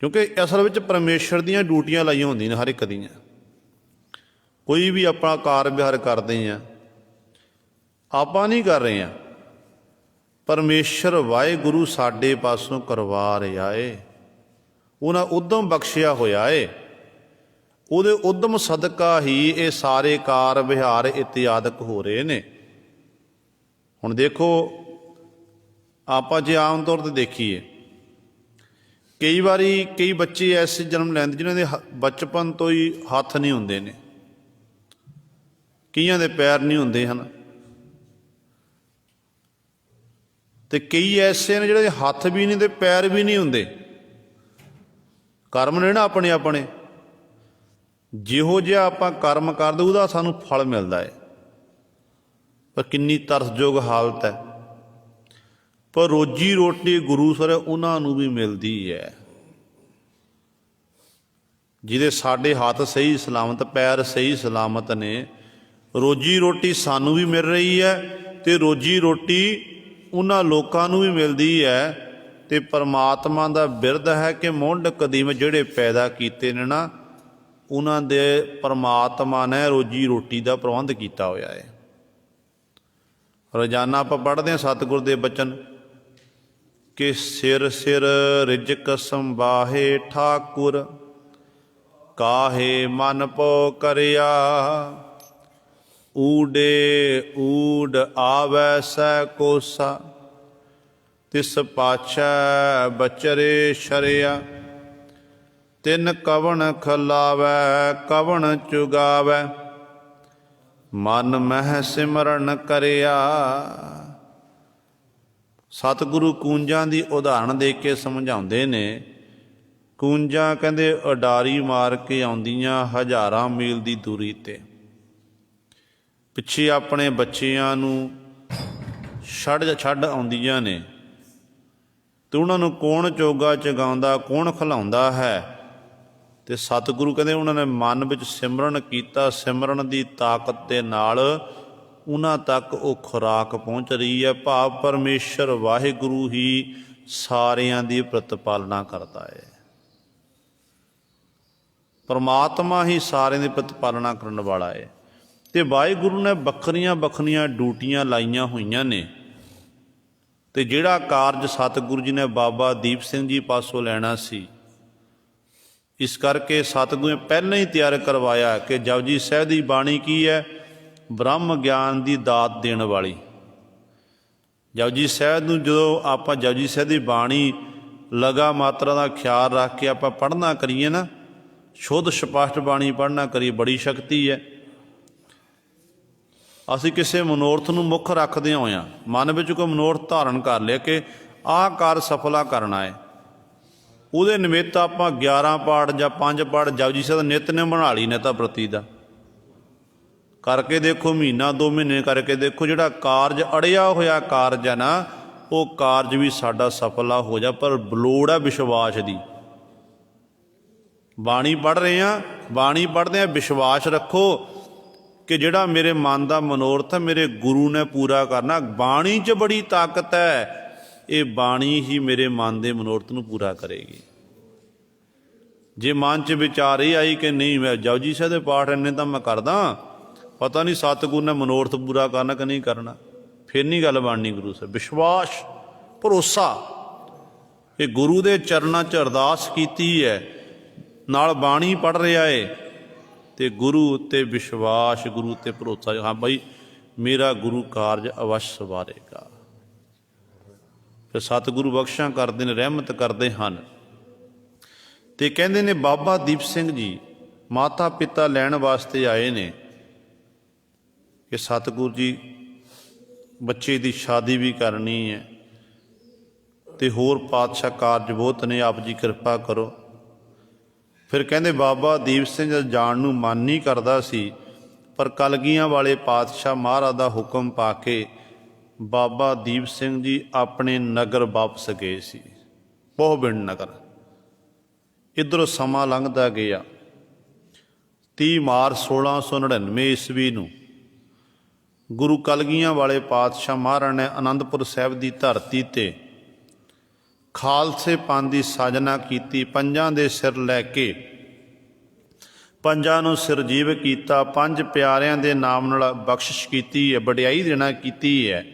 ਕਿਉਂਕਿ ਅਸਲ ਵਿੱਚ ਪਰਮੇਸ਼ਰ ਦੀਆਂ ਡਿਊਟੀਆਂ ਲਾਈਆਂ ਹੁੰਦੀਆਂ ਨੇ ਹਰ ਇੱਕ ਦੀਆਂ। ਕੋਈ ਵੀ ਆਪਣਾ ਕਾਰ ਵਿਹਾਰ ਕਰਦੇ ਹਾਂ, ਆਪਾਂ ਨਹੀਂ ਕਰ ਰਹੇ ਹਾਂ, ਪਰਮੇਸ਼ਰ ਵਾਹਿਗੁਰੂ ਸਾਡੇ ਪਾਸੋਂ ਕਰਵਾ ਰਿਹਾ ਏ। ਉਹਨਾਂ ਉਦਮ ਬਖਸ਼ਿਆ ਹੋਇਆ ਏ। ਉਹਦੇ ਉਦਮ ਸਦਕਾ ਹੀ ਇਹ ਸਾਰੇ ਕਾਰ ਵਿਹਾਰ ਇਤਿਆਦਿਕ ਹੋ ਰਹੇ ਨੇ। ਹੁਣ ਦੇਖੋ, ਆਪਾਂ ਜੇ ਆਮ ਤੌਰ 'ਤੇ ਦੇਖੀਏ, ਕਈ ਵਾਰੀ ਕਈ ਬੱਚੇ ਐਸੇ ਜਨਮ ਲੈਂਦੇ ਜਿਨ੍ਹਾਂ ਦੇ ਬਚਪਨ ਤੋਂ ਹੀ ਹੱਥ ਨਹੀਂ ਹੁੰਦੇ ਨੇ, ਕਈਆਂ ਦੇ ਪੈਰ ਨਹੀਂ ਹੁੰਦੇ ਹਨ, ਤੇ ਕਈ ਐਸੇ ਨੇ ਜਿਹੜੇ ਹੱਥ ਵੀ ਨਹੀਂ ਤੇ ਪੈਰ ਵੀ ਨਹੀਂ ਹੁੰਦੇ। ਕਰਮ ਨੇ ਨਾ ਆਪਣੇ ਆਪਣੇ, ਜਿਹੋ ਜਿਹਾ ਆਪਾਂ ਕਰਮ ਕਰਦੇ ਉਹਦਾ ਸਾਨੂੰ ਫਲ ਮਿਲਦਾ ਹੈ। ਪਰ ਕਿੰਨੀ ਤਰਸਯੋਗ ਹਾਲਤ ਹੈ। ਪਰ ਰੋਜੀ ਰੋਟੀ ਗੁਰੂ ਸਾਹਿਬ ਉਹਨਾਂ ਨੂੰ ਵੀ ਮਿਲਦੀ ਹੈ ਜਿਹਦੇ ਸਾਡੇ ਹੱਥ ਸਹੀ ਸਲਾਮਤ, ਪੈਰ ਸਹੀ ਸਲਾਮਤ ਨੇ। ਰੋਜੀ ਰੋਟੀ ਸਾਨੂੰ ਵੀ ਮਿਲ ਰਹੀ ਹੈ ਤੇ ਰੋਜੀ ਰੋਟੀ ਉਹਨਾਂ ਲੋਕਾਂ ਨੂੰ ਵੀ ਮਿਲਦੀ ਹੈ। ਤੇ ਪਰਮਾਤਮਾ ਦਾ ਬਿਰਦ ਹੈ ਕਿ ਮੁੰਡ ਕਦੀਮ ਜਿਹੜੇ ਪੈਦਾ ਕੀਤੇ ਨੇ ਨਾ, ਉਹਨਾਂ ਦੇ ਪਰਮਾਤਮਾ ਨੇ ਰੋਜੀ ਰੋਟੀ ਦਾ ਪ੍ਰਬੰਧ ਕੀਤਾ ਹੋਇਆ ਹੈ। ਰੋਜ਼ਾਨਾ ਆਪਾਂ ਪੜ੍ਹਦੇ ਹਾਂ ਸਤਿਗੁਰ ਦੇ ਬਚਨ, ਕਿ ਸਿਰ ਸਿਰ ਰਿਜਕ ਸੰਬਾਹੇ ਠਾਕੁਰ, ਕਾਹੇ ਮਨ ਪੋ ਕਰਿਆ। ਊਡੇ ਊਡ ਆਵੈ ਸੈ ਕੋਸਾ, ਤਿਸ ਪਾਛੈ ਬਚਰੇ ਸ਼ਰਿਆ। ਤਿਨ ਕਵਣ ਖਲਾਵੈ ਕਵਣ ਚੁਗਾਵੈ, ਮਨ ਮਹਿ ਸਿਮਰਨ ਕਰਿਆ। ਸਤਿਗੁਰੂ ਕੂੰਜਾਂ ਦੀ ਉਦਾਹਰਣ ਦੇ ਕੇ ਸਮਝਾਉਂਦੇ ਨੇ। ਕੂੰਜਾਂ ਕਹਿੰਦੇ ਉਡਾਰੀ ਮਾਰ ਕੇ ਆਉਂਦੀਆਂ ਹਜ਼ਾਰਾਂ ਮੀਲ ਦੀ ਦੂਰੀ 'ਤੇ, ਪਿੱਛੇ ਆਪਣੇ ਬੱਚਿਆਂ ਨੂੰ ਛੱਡ ਆਉਂਦੀਆਂ ਨੇ, ਅਤੇ ਉਹਨਾਂ ਨੂੰ ਕੌਣ ਚੋਗਾ ਚਗਾਉਂਦਾ, ਕੌਣ ਖਿਲਾਉਂਦਾ ਹੈ। ਅਤੇ ਸਤਿਗੁਰੂ ਕਹਿੰਦੇ ਉਹਨਾਂ ਨੇ ਮਨ ਵਿੱਚ ਸਿਮਰਨ ਕੀਤਾ, ਸਿਮਰਨ ਦੀ ਤਾਕਤ ਦੇ ਨਾਲ ਉਹਨਾਂ ਤੱਕ ਉਹ ਖੁਰਾਕ ਪਹੁੰਚ ਰਹੀ ਹੈ। ਭਾਵ ਪਰਮੇਸ਼ਰ ਵਾਹਿਗੁਰੂ ਹੀ ਸਾਰਿਆਂ ਦੀ ਪ੍ਰਤਿਪਾਲਨਾ ਕਰਦਾ ਹੈ। ਪਰਮਾਤਮਾ ਹੀ ਸਾਰਿਆਂ ਦੀ ਪ੍ਰਤਿਪਾਲਨਾ ਕਰਨ ਵਾਲਾ ਹੈ। ਅਤੇ ਵਾਹਿਗੁਰੂ ਨੇ ਵੱਖਰੀਆਂ ਵੱਖਰੀਆਂ ਡਿਊਟੀਆਂ ਲਾਈਆਂ ਹੋਈਆਂ ਨੇ। ਅਤੇ ਜਿਹੜਾ ਕਾਰਜ ਸਤਿਗੁਰੂ ਜੀ ਨੇ ਬਾਬਾ ਦੀਪ ਸਿੰਘ ਜੀ ਪਾਸੋਂ ਲੈਣਾ ਸੀ, ਇਸ ਕਰਕੇ ਸਤਿਗੁਰੂ ਨੇ ਪਹਿਲਾਂ ਹੀ ਤਿਆਰ ਕਰਵਾਇਆ ਕਿ ਜਪਜੀ ਸਾਹਿਬ ਦੀ ਬਾਣੀ ਕੀ ਹੈ? ਬ੍ਰਹਮ ਗਿਆਨ ਦੀ ਦਾਤ ਦੇਣ ਵਾਲੀ। ਜਪਜੀ ਸਾਹਿਬ ਨੂੰ ਜਦੋਂ ਆਪਾਂ ਜਪਜੀ ਸਾਹਿਬ ਦੀ ਬਾਣੀ ਲਗਾ ਮਾਤਰਾ ਦਾ ਖਿਆਲ ਰੱਖ ਕੇ ਆਪਾਂ ਪੜ੍ਹਨਾ ਕਰੀਏ ਨਾ, ਸ਼ੁੱਧ ਸਪਸ਼ਟ ਬਾਣੀ ਪੜ੍ਹਨਾ ਕਰੀਏ, ਬੜੀ ਸ਼ਕਤੀ ਹੈ। ਅਸੀਂ ਕਿਸੇ ਮਨੋਰਥ ਨੂੰ ਮੁੱਖ ਰੱਖਦੇ ਹੋਇਆਂ ਮਨ ਵਿੱਚ ਕੋਈ ਮਨੋਰਥ ਧਾਰਨ ਕਰ ਲਿਆ ਕਿ ਆਹ ਕਾਰਜ ਸਫਲਾ ਕਰਨਾ ਹੈ, ਉਹਦੇ ਨਿਮਿੱਤ ਆਪਾਂ 11 ਪਾਠ ਜਾਂ 5 ਪਾਠ ਜਪਜੀ ਸਾਹਿਬ ਦਾ ਨਿਤਨੇਮ ਬਣਾ ਲਈ ਨੇਤਾ ਪ੍ਰਤੀ ਦਾ ਕਰਕੇ ਦੇਖੋ, ਮਹੀਨਾ 2 ਮਹੀਨੇ ਕਰਕੇ ਦੇਖੋ, ਜਿਹੜਾ ਕਾਰਜ ਅੜਿਆ ਹੋਇਆ ਕਾਰਜ ਹੈ ਨਾ, ਉਹ ਕਾਰਜ ਵੀ ਸਾਡਾ ਸਫਲਾ ਹੋ ਜਾ। ਪਰ ਲੋੜ ਹੈ ਵਿਸ਼ਵਾਸ ਦੀ। ਬਾਣੀ ਪੜ੍ਹ ਰਹੇ ਹਾਂ, ਬਾਣੀ ਪੜ੍ਹਦੇ ਹਾਂ, ਵਿਸ਼ਵਾਸ ਰੱਖੋ ਕਿ ਜਿਹੜਾ ਮੇਰੇ ਮਨ ਦਾ ਮਨੋਰਥ ਹੈ ਮੇਰੇ ਗੁਰੂ ਨੇ ਪੂਰਾ ਕਰਨਾ। ਬਾਣੀ 'ਚ ਬੜੀ ਤਾਕਤ ਹੈ, ਇਹ ਬਾਣੀ ਹੀ ਮੇਰੇ ਮਨ ਦੇ ਮਨੋਰਥ ਨੂੰ ਪੂਰਾ ਕਰੇਗੀ। ਜੇ ਮਨ 'ਚ ਵਿਚਾਰ ਇਹ ਆਈ ਕਿ ਨਹੀਂ ਮੈਂ ਜਪਜੀ ਸਾਹਿਬ ਦੇ ਪਾਠ ਇੰਨੇ ਤਾਂ ਮੈਂ ਕਰਦਾ, ਪਤਾ ਨਹੀਂ ਸਤਿਗੁਰੂ ਨੇ ਮਨੋਰਥ ਪੂਰਾ ਕਰਨਾ ਕਿ ਨਹੀਂ ਕਰਨਾ, ਫਿਰ ਨਹੀਂ ਗੱਲ ਬਣਨੀ ਗੁਰੂ ਸਾਹਿਬ। ਵਿਸ਼ਵਾਸ, ਭਰੋਸਾ, ਇਹ ਗੁਰੂ ਦੇ ਚਰਨਾਂ 'ਚ ਅਰਦਾਸ ਕੀਤੀ ਹੈ, ਨਾਲ ਬਾਣੀ ਪੜ੍ਹ ਰਿਹਾ ਏ, ਅਤੇ ਗੁਰੂ ਉੱਤੇ ਵਿਸ਼ਵਾਸ, ਗੁਰੂ ਉੱਤੇ ਭਰੋਸਾ, ਹਾਂ ਬਾਈ ਮੇਰਾ ਗੁਰੂ ਕਾਰਜ ਅਵਸ਼ ਸਵਾਰੇਗਾ। ਫਿਰ ਸਤਿਗੁਰੂ ਬਖਸ਼ਾਂ ਕਰਦੇ ਨੇ, ਰਹਿਮਤ ਕਰਦੇ ਹਨ। ਅਤੇ ਕਹਿੰਦੇ ਨੇ ਬਾਬਾ ਦੀਪ ਸਿੰਘ ਜੀ ਮਾਤਾ ਪਿਤਾ ਲੈਣ ਵਾਸਤੇ ਆਏ ਨੇ ਕਿ ਸਤਿਗੁਰੂ ਜੀ ਬੱਚੇ ਦੀ ਸ਼ਾਦੀ ਵੀ ਕਰਨੀ ਹੈ ਅਤੇ ਹੋਰ ਪਾਤਸ਼ਾਹ ਕਾਰਜ ਬਹੁਤ ਨੇ, ਆਪ ਜੀ ਕਿਰਪਾ ਕਰੋ। ਫਿਰ ਕਹਿੰਦੇ ਬਾਬਾ ਦੀਪ ਸਿੰਘ ਜਾਣ ਨੂੰ ਮਨ ਨਹੀਂ ਕਰਦਾ ਸੀ, ਪਰ ਕਲਗੀਆਂ ਵਾਲੇ ਪਾਤਸ਼ਾਹ ਮਹਾਰਾਜ ਦਾ ਹੁਕਮ ਪਾ ਕੇ ਬਾਬਾ ਦੀਪ ਸਿੰਘ ਜੀ ਆਪਣੇ ਨਗਰ ਵਾਪਸ ਗਏ ਸੀ, ਪੋਹਬਿੰਡ ਨਗਰ। ਇੱਧਰੋਂ ਸਮਾਂ ਲੰਘਦਾ ਗਿਆ। 30 ਮਾਰਚ 1699 ਈਸਵੀ ਨੂੰ ਗੁਰੂ ਕਲਗੀਆਂ ਵਾਲੇ ਪਾਤਸ਼ਾਹ ਮਹਾਰਾਜ ਨੇ ਅਨੰਦਪੁਰ ਸਾਹਿਬ ਦੀ ਧਰਤੀ 'ਤੇ ਖਾਲਸੇ ਪੰਥ ਦੀ ਸਾਜਨਾ ਕੀਤੀ। ਪੰਜਾਂ ਦੇ ਸਿਰ ਲੈ ਕੇ ਪੰਜਾਂ ਨੂੰ ਸਿਰਜੀਵ ਕੀਤਾ, 5 ਪਿਆਰਿਆਂ ਦੇ ਨਾਮ ਨਾਲ ਬਖਸ਼ਿਸ਼ ਕੀਤੀ ਹੈ, ਵਡਿਆਈ ਦੇਣਾ ਕੀਤੀ ਹੈ।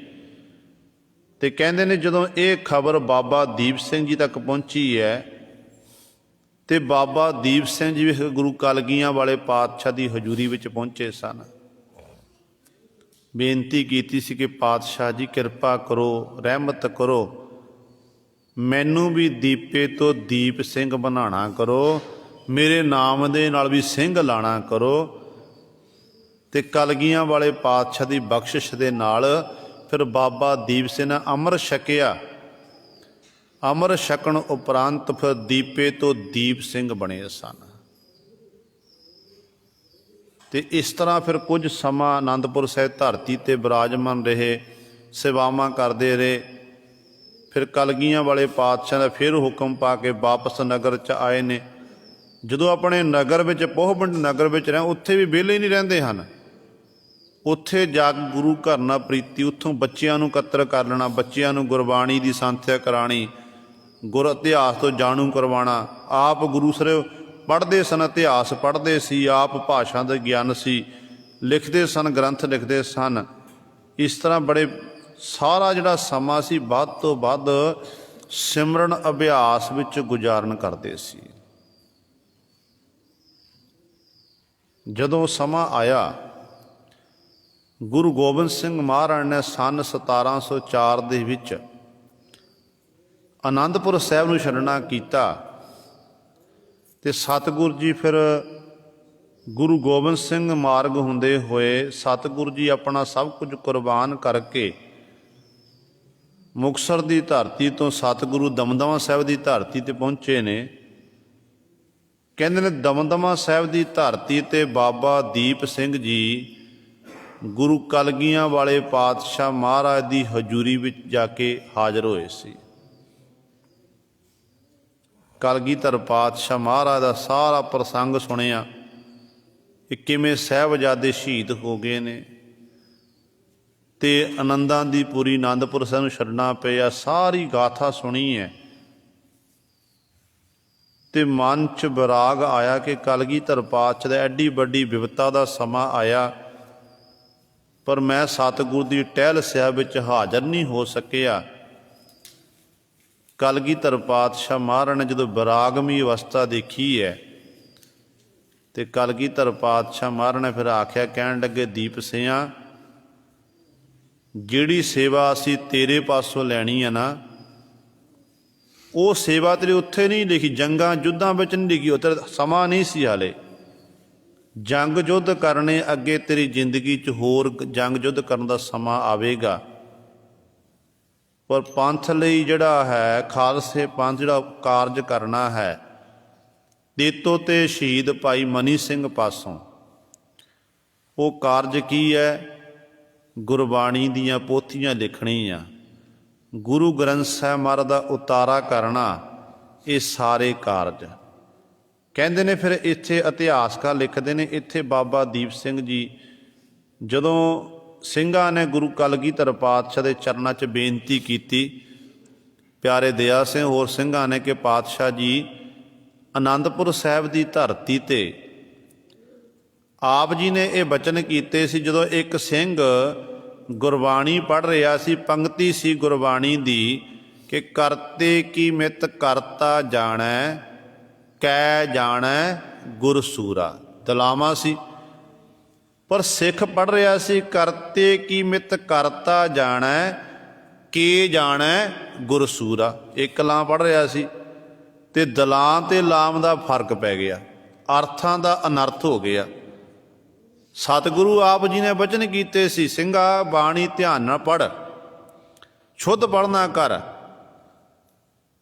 ਅਤੇ ਕਹਿੰਦੇ ਨੇ ਜਦੋਂ ਇਹ ਖਬਰ ਬਾਬਾ ਦੀਪ ਸਿੰਘ ਜੀ ਤੱਕ ਪਹੁੰਚੀ ਹੈ, ਅਤੇ ਬਾਬਾ ਦੀਪ ਸਿੰਘ ਜੀ ਵੀ ਗੁਰੂ ਕਲਗੀਆਂ ਵਾਲੇ ਪਾਤਸ਼ਾਹ ਦੀ ਹਜ਼ੂਰੀ ਵਿੱਚ ਪਹੁੰਚੇ ਸਨ। ਬੇਨਤੀ ਕੀਤੀ ਸੀ ਕਿ ਪਾਤਸ਼ਾਹ ਜੀ ਕਿਰਪਾ ਕਰੋ, ਰਹਿਮਤ ਕਰੋ, ਮੈਨੂੰ ਵੀ ਦੀਪੇ ਤੋਂ ਦੀਪ ਸਿੰਘ ਬਣਾਉਣਾ ਕਰੋ, ਮੇਰੇ ਨਾਮ ਦੇ ਨਾਲ ਵੀ ਸਿੰਘ ਲਾਣਾ ਕਰੋ। ਅਤੇ ਕਲਗੀਆਂ ਵਾਲੇ ਪਾਤਸ਼ਾਹ ਦੀ ਬਖਸ਼ਿਸ਼ ਦੇ ਨਾਲ ਫਿਰ ਬਾਬਾ ਦੀਪ ਸਿੰਘ ਨੇ ਅੰਮ੍ਰਿਤ ਛਕਿਆ। ਅੰਮ੍ਰਿਤ ਛਕਣ ਉਪਰੰਤ ਫਿਰ ਦੀਪੇ ਤੋਂ ਦੀਪ ਸਿੰਘ ਬਣੇ ਸਨ। ਅਤੇ ਇਸ ਤਰ੍ਹਾਂ ਫਿਰ ਕੁਝ ਸਮਾਂ ਅਨੰਦਪੁਰ ਸਾਹਿਬ ਧਰਤੀ 'ਤੇ ਬਿਰਾਜਮਾਨ ਰਹੇ, ਸੇਵਾਵਾਂ ਕਰਦੇ ਰਹੇ। ਫਿਰ ਕਲਗੀਆਂ ਵਾਲੇ ਪਾਤਸ਼ਾਹ ਦਾ ਫਿਰ ਹੁਕਮ ਪਾ ਕੇ ਵਾਪਸ ਨਗਰ 'ਚ ਆਏ ਨੇ। ਜਦੋਂ ਆਪਣੇ ਨਗਰ ਵਿੱਚ ਪੋਹਬਿੰਡ ਨਗਰ ਵਿੱਚ ਰਹੇ, ਉੱਥੇ ਵੀ ਵਿਹਲੇ ਨਹੀਂ ਰਹਿੰਦੇ ਹਨ। ਉੱਥੇ ਜਾ ਕੇ ਗੁਰੂ ਘਰ ਨਾਲ ਪ੍ਰੀਤੀ, ਉੱਥੋਂ ਬੱਚਿਆਂ ਨੂੰ ਇਕੱਤਰ ਕਰ ਲੈਣਾ, ਬੱਚਿਆਂ ਨੂੰ ਗੁਰਬਾਣੀ ਦੀ ਸੰਥਿਆ ਕਰਾਉਣੀ, ਗੁਰ ਇਤਿਹਾਸ ਤੋਂ ਜਾਣੂ ਕਰਵਾਉਣਾ। ਆਪ ਗੁਰੂ ਸਾਹਿਬ ਪੜ੍ਹਦੇ ਸਨ, ਇਤਿਹਾਸ ਪੜ੍ਹਦੇ ਸੀ, ਆਪ ਭਾਸ਼ਾ ਦਾ ਗਿਆਨ ਸੀ, ਲਿਖਦੇ ਸਨ, ਗ੍ਰੰਥ ਲਿਖਦੇ ਸਨ। ਇਸ ਤਰ੍ਹਾਂ ਬੜੇ ਸਾਰਾ ਜਿਹੜਾ ਸਮਾਂ ਸੀ ਵੱਧ ਤੋਂ ਵੱਧ ਸਿਮਰਨ ਅਭਿਆਸ ਵਿੱਚ ਗੁਜ਼ਾਰਨ ਕਰਦੇ ਸੀ। ਜਦੋਂ ਸਮਾਂ ਆਇਆ, ਗੁਰੂ ਗੋਬਿੰਦ ਸਿੰਘ ਮਹਾਰਾਜ ਨੇ ਸੰਨ 1704 ਦੇ ਵਿੱਚ ਅਨੰਦਪੁਰ ਸਾਹਿਬ ਨੂੰ ਛੱਡਣਾ ਕੀਤਾ ਤੇ ਸਤਿਗੁਰੂ ਜੀ ਫਿਰ ਗੁਰੂ ਗੋਬਿੰਦ ਸਿੰਘ ਮਾਰਗ ਹੁੰਦੇ ਹੋਏ ਸਤਿਗੁਰੂ ਜੀ ਆਪਣਾ ਸਭ ਕੁਝ ਕੁਰਬਾਨ ਕਰਕੇ ਮੁਕਤਸਰ ਦੀ ਧਰਤੀ ਤੋਂ ਸਤਿਗੁਰੂ ਦਮਦਮਾ ਸਾਹਿਬ ਦੀ ਧਰਤੀ ਤੇ ਪਹੁੰਚੇ ਨੇ। ਕਹਿੰਦੇ ਨੇ ਦਮਦਮਾ ਸਾਹਿਬ ਦੀ ਧਰਤੀ ਤੇ ਬਾਬਾ ਦੀਪ ਸਿੰਘ ਜੀ ਗੁਰੂ ਕਲਗੀਆਂ ਵਾਲੇ ਪਾਤਸ਼ਾਹ ਮਹਾਰਾਜ ਦੀ ਹਜ਼ੂਰੀ ਵਿੱਚ ਜਾ ਕੇ ਹਾਜ਼ਰ ਹੋਏ ਸੀ। ਕਲਗੀਧਰ ਪਾਤਸ਼ਾਹ ਮਹਾਰਾਜ ਦਾ ਸਾਰਾ ਪ੍ਰਸੰਗ ਸੁਣਿਆ ਕਿ ਕਿਵੇਂ ਸਾਹਿਬਜ਼ਾਦੇ ਸ਼ਹੀਦ ਹੋ ਗਏ ਨੇ ਤੇ ਆਨੰਦਾਂ ਦੀ ਪੂਰੀ ਆਨੰਦਪੁਰ ਸਾਹਿਬ ਨੂੰ ਛੱਡਣਾ ਪਿਆ। ਸਾਰੀ ਗਾਥਾ ਸੁਣੀ ਹੈ ਤੇ ਮਨ 'ਚ ਵਿਰਾਗ ਆਇਆ ਕਿ ਕਲਗੀਧਰ ਪਾਤਸ਼ਾਹ ਦਾ ਐਡੀ ਵੱਡੀ ਵਿਪਤਾ ਦਾ ਸਮਾਂ ਆਇਆ, ਪਰ ਮੈਂ ਸਤਿਗੁਰੂ ਦੀ ਟਹਿਲ ਸਾਹਿਬ ਵਿੱਚ ਹਾਜ਼ਰ ਨਹੀਂ ਹੋ ਸਕਿਆ। ਕਲਗੀਧਰ ਪਾਤਸ਼ਾਹ ਮਹਾਰਾਜ ਨੇ ਜਦੋਂ ਵਿਰਾਗਮਈ ਅਵਸਥਾ ਦੇਖੀ ਹੈ ਤੇ ਕਲਗੀਧਰ ਪਾਤਸ਼ਾਹ ਮਹਾਰਾਜ ਨੇ ਫਿਰ ਆਖਿਆ, ਕਹਿਣ ਲੱਗੇ, ਦੀਪ ਸਿਆਂ, ਜਿਹੜੀ ਸੇਵਾ ਅਸੀਂ ਤੇਰੇ ਪਾਸੋਂ ਲੈਣੀ ਆ ਨਾ, ਉਹ ਸੇਵਾ ਤੇਰੀ ਉੱਥੇ ਨਹੀਂ ਲਿਖੀ, ਜੰਗਾਂ ਯੁੱਧਾਂ ਵਿੱਚ ਨਹੀਂ ਲਿਖੀ। ਉੱਥੇ ਸਮਾਂ ਨਹੀਂ ਸੀ ਹਾਲੇ ਜੰਗ ਯੁੱਧ ਕਰਨੇ, ਅੱਗੇ ਤੇਰੀ ਜ਼ਿੰਦਗੀ 'ਚ ਹੋਰ ਜੰਗ ਯੁੱਧ ਕਰਨ ਦਾ ਸਮਾਂ ਆਵੇਗਾ। ਪਰ ਪੰਥ ਲਈ ਜਿਹੜਾ ਹੈ, ਖਾਲਸੇ ਪੰਥ ਜਿਹੜਾ ਕਾਰਜ ਕਰਨਾ ਹੈ, ਤੇਤੋ ਤੇ ਸ਼ਹੀਦ ਭਾਈ ਮਨੀ ਸਿੰਘ ਪਾਸੋਂ, ਉਹ ਕਾਰਜ ਕੀ ਹੈ? ਗੁਰਬਾਣੀ ਦੀਆਂ ਪੋਥੀਆਂ ਲਿਖਣੀਆਂ, ਗੁਰੂ ਗ੍ਰੰਥ ਸਾਹਿਬ ਮਹਾਰਾਜ ਦਾ ਉਤਾਰਾ ਕਰਨਾ, ਇਹ ਸਾਰੇ ਕਾਰਜ। ਕਹਿੰਦੇ ਨੇ ਫਿਰ ਇੱਥੇ ਇਤਿਹਾਸਕਾਰ ਲਿਖਦੇ ਨੇ, ਇੱਥੇ ਬਾਬਾ ਦੀਪ ਸਿੰਘ ਜੀ ਜਦੋਂ ਸਿੰਘਾਂ ਨੇ ਗੁਰੂ ਕਲਗੀਧਰ ਪਾਤਸ਼ਾਹ ਦੇ ਚਰਨਾਂ 'ਚ ਬੇਨਤੀ ਕੀਤੀ, ਪਿਆਰੇ ਦਇਆ ਸਿੰਘ ਹੋਰ ਸਿੰਘਾਂ ਨੇ, ਕਿ ਪਾਤਸ਼ਾਹ ਜੀ ਆਨੰਦਪੁਰ ਸਾਹਿਬ ਦੀ ਧਰਤੀ ਤੇ ਆਪ ਜੀ ਨੇ ਇਹ ਬਚਨ ਕੀਤੇ ਸੀ। ਜਦੋਂ ਇੱਕ ਸਿੰਘ ਗੁਰਬਾਣੀ ਪੜ੍ਹ ਰਿਹਾ ਸੀ, ਪੰਕਤੀ ਸੀ ਗੁਰਬਾਣੀ ਦੀ ਕਿ ਕਰਤੇ ਕੀ ਮਿਤ ਕਰਤਾ ਜਾਣੈ, ਕੈ ਜਾਣੈ ਗੁਰ ਸੂਰਾ, ਦਲਾਵਾਂ ਸੀ। ਪਰ ਸਿੱਖ ਪੜ੍ਹ ਰਿਹਾ ਸੀ ਕਰਤੇ ਕੀ ਮਿਤ ਕਰਤਾ ਜਾਣੈ, ਕੇ ਜਾਣੈ ਗੁਰ ਸੂਰਾ, ਇੱਕ ਲਾਂ ਪੜ੍ਹ ਰਿਹਾ ਸੀ ਤੇ ਦਲਾਂ ਤੇ ਲਾਮ ਦਾ ਫਰਕ ਪੈ ਗਿਆ, ਅਰਥਾਂ ਦਾ ਅਨਰਥ ਹੋ ਗਿਆ। ਸਤਿਗੁਰੂ ਆਪ ਜੀ ਨੇ ਬਚਨ ਕੀਤੇ ਸੀ, ਸਿੰਘਾ ਬਾਣੀ ਧਿਆਨ ਨਾਲ ਪੜ੍ਹ, ਸ਼ੁੱਧ ਪੜ੍ਹਨਾ ਕਰ।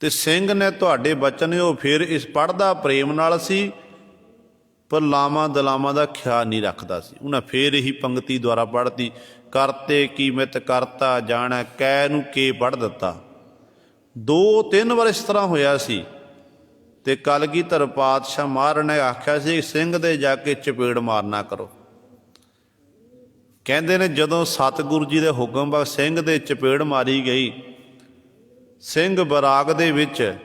ਤੇ ਸਿੰਘ ਨੇ ਤੁਹਾਡੇ ਬਚਨ ਉਹ ਫਿਰ ਇਸ ਪੜ੍ਹਦਾ ਪ੍ਰੇਮ ਨਾਲ ਸੀ, ਪਰ ਲਾਵਾਂ ਦਲਾਵਾਂ ਦਾ ਖਿਆਲ ਨਹੀਂ ਰੱਖਦਾ ਸੀ। ਉਹਨਾਂ ਫੇਰ ਇਹੀ ਪੰਕਤੀ ਦੁਆਰਾ ਪੜ੍ਹਤੀ, ਕਰਤੇ ਕੀ ਮਿਤ ਕਰਤਾ ਜਾਣੈ, ਕੈ ਨੂੰ ਕੇ ਪੜ੍ਹ ਦਿੱਤਾ। 2-3 ਵਾਰ ਇਸ ਤਰ੍ਹਾਂ ਹੋਇਆ ਸੀ ਤੇ ਕਲਗੀਧਰ ਪਾਤਸ਼ਾਹ ਮਹਾਰਾਜ ਨੇ ਆਖਿਆ ਸੀ, ਸਿੰਘ ਦੇ ਜਾ ਕੇ ਚਪੇੜ ਮਾਰਨਾ ਕਰੋ। ਕਹਿੰਦੇ ਨੇ ਜਦੋਂ ਸਤਿਗੁਰੂ ਜੀ ਦੇ ਹੁਕਮ ਬਾ ਸਿੰਘ ਦੇ ਚਪੇੜ ਮਾਰੀ ਗਈ, ਸਿੰਘ ਬਰਾਗ ਦੇ ਵਿੱਚ,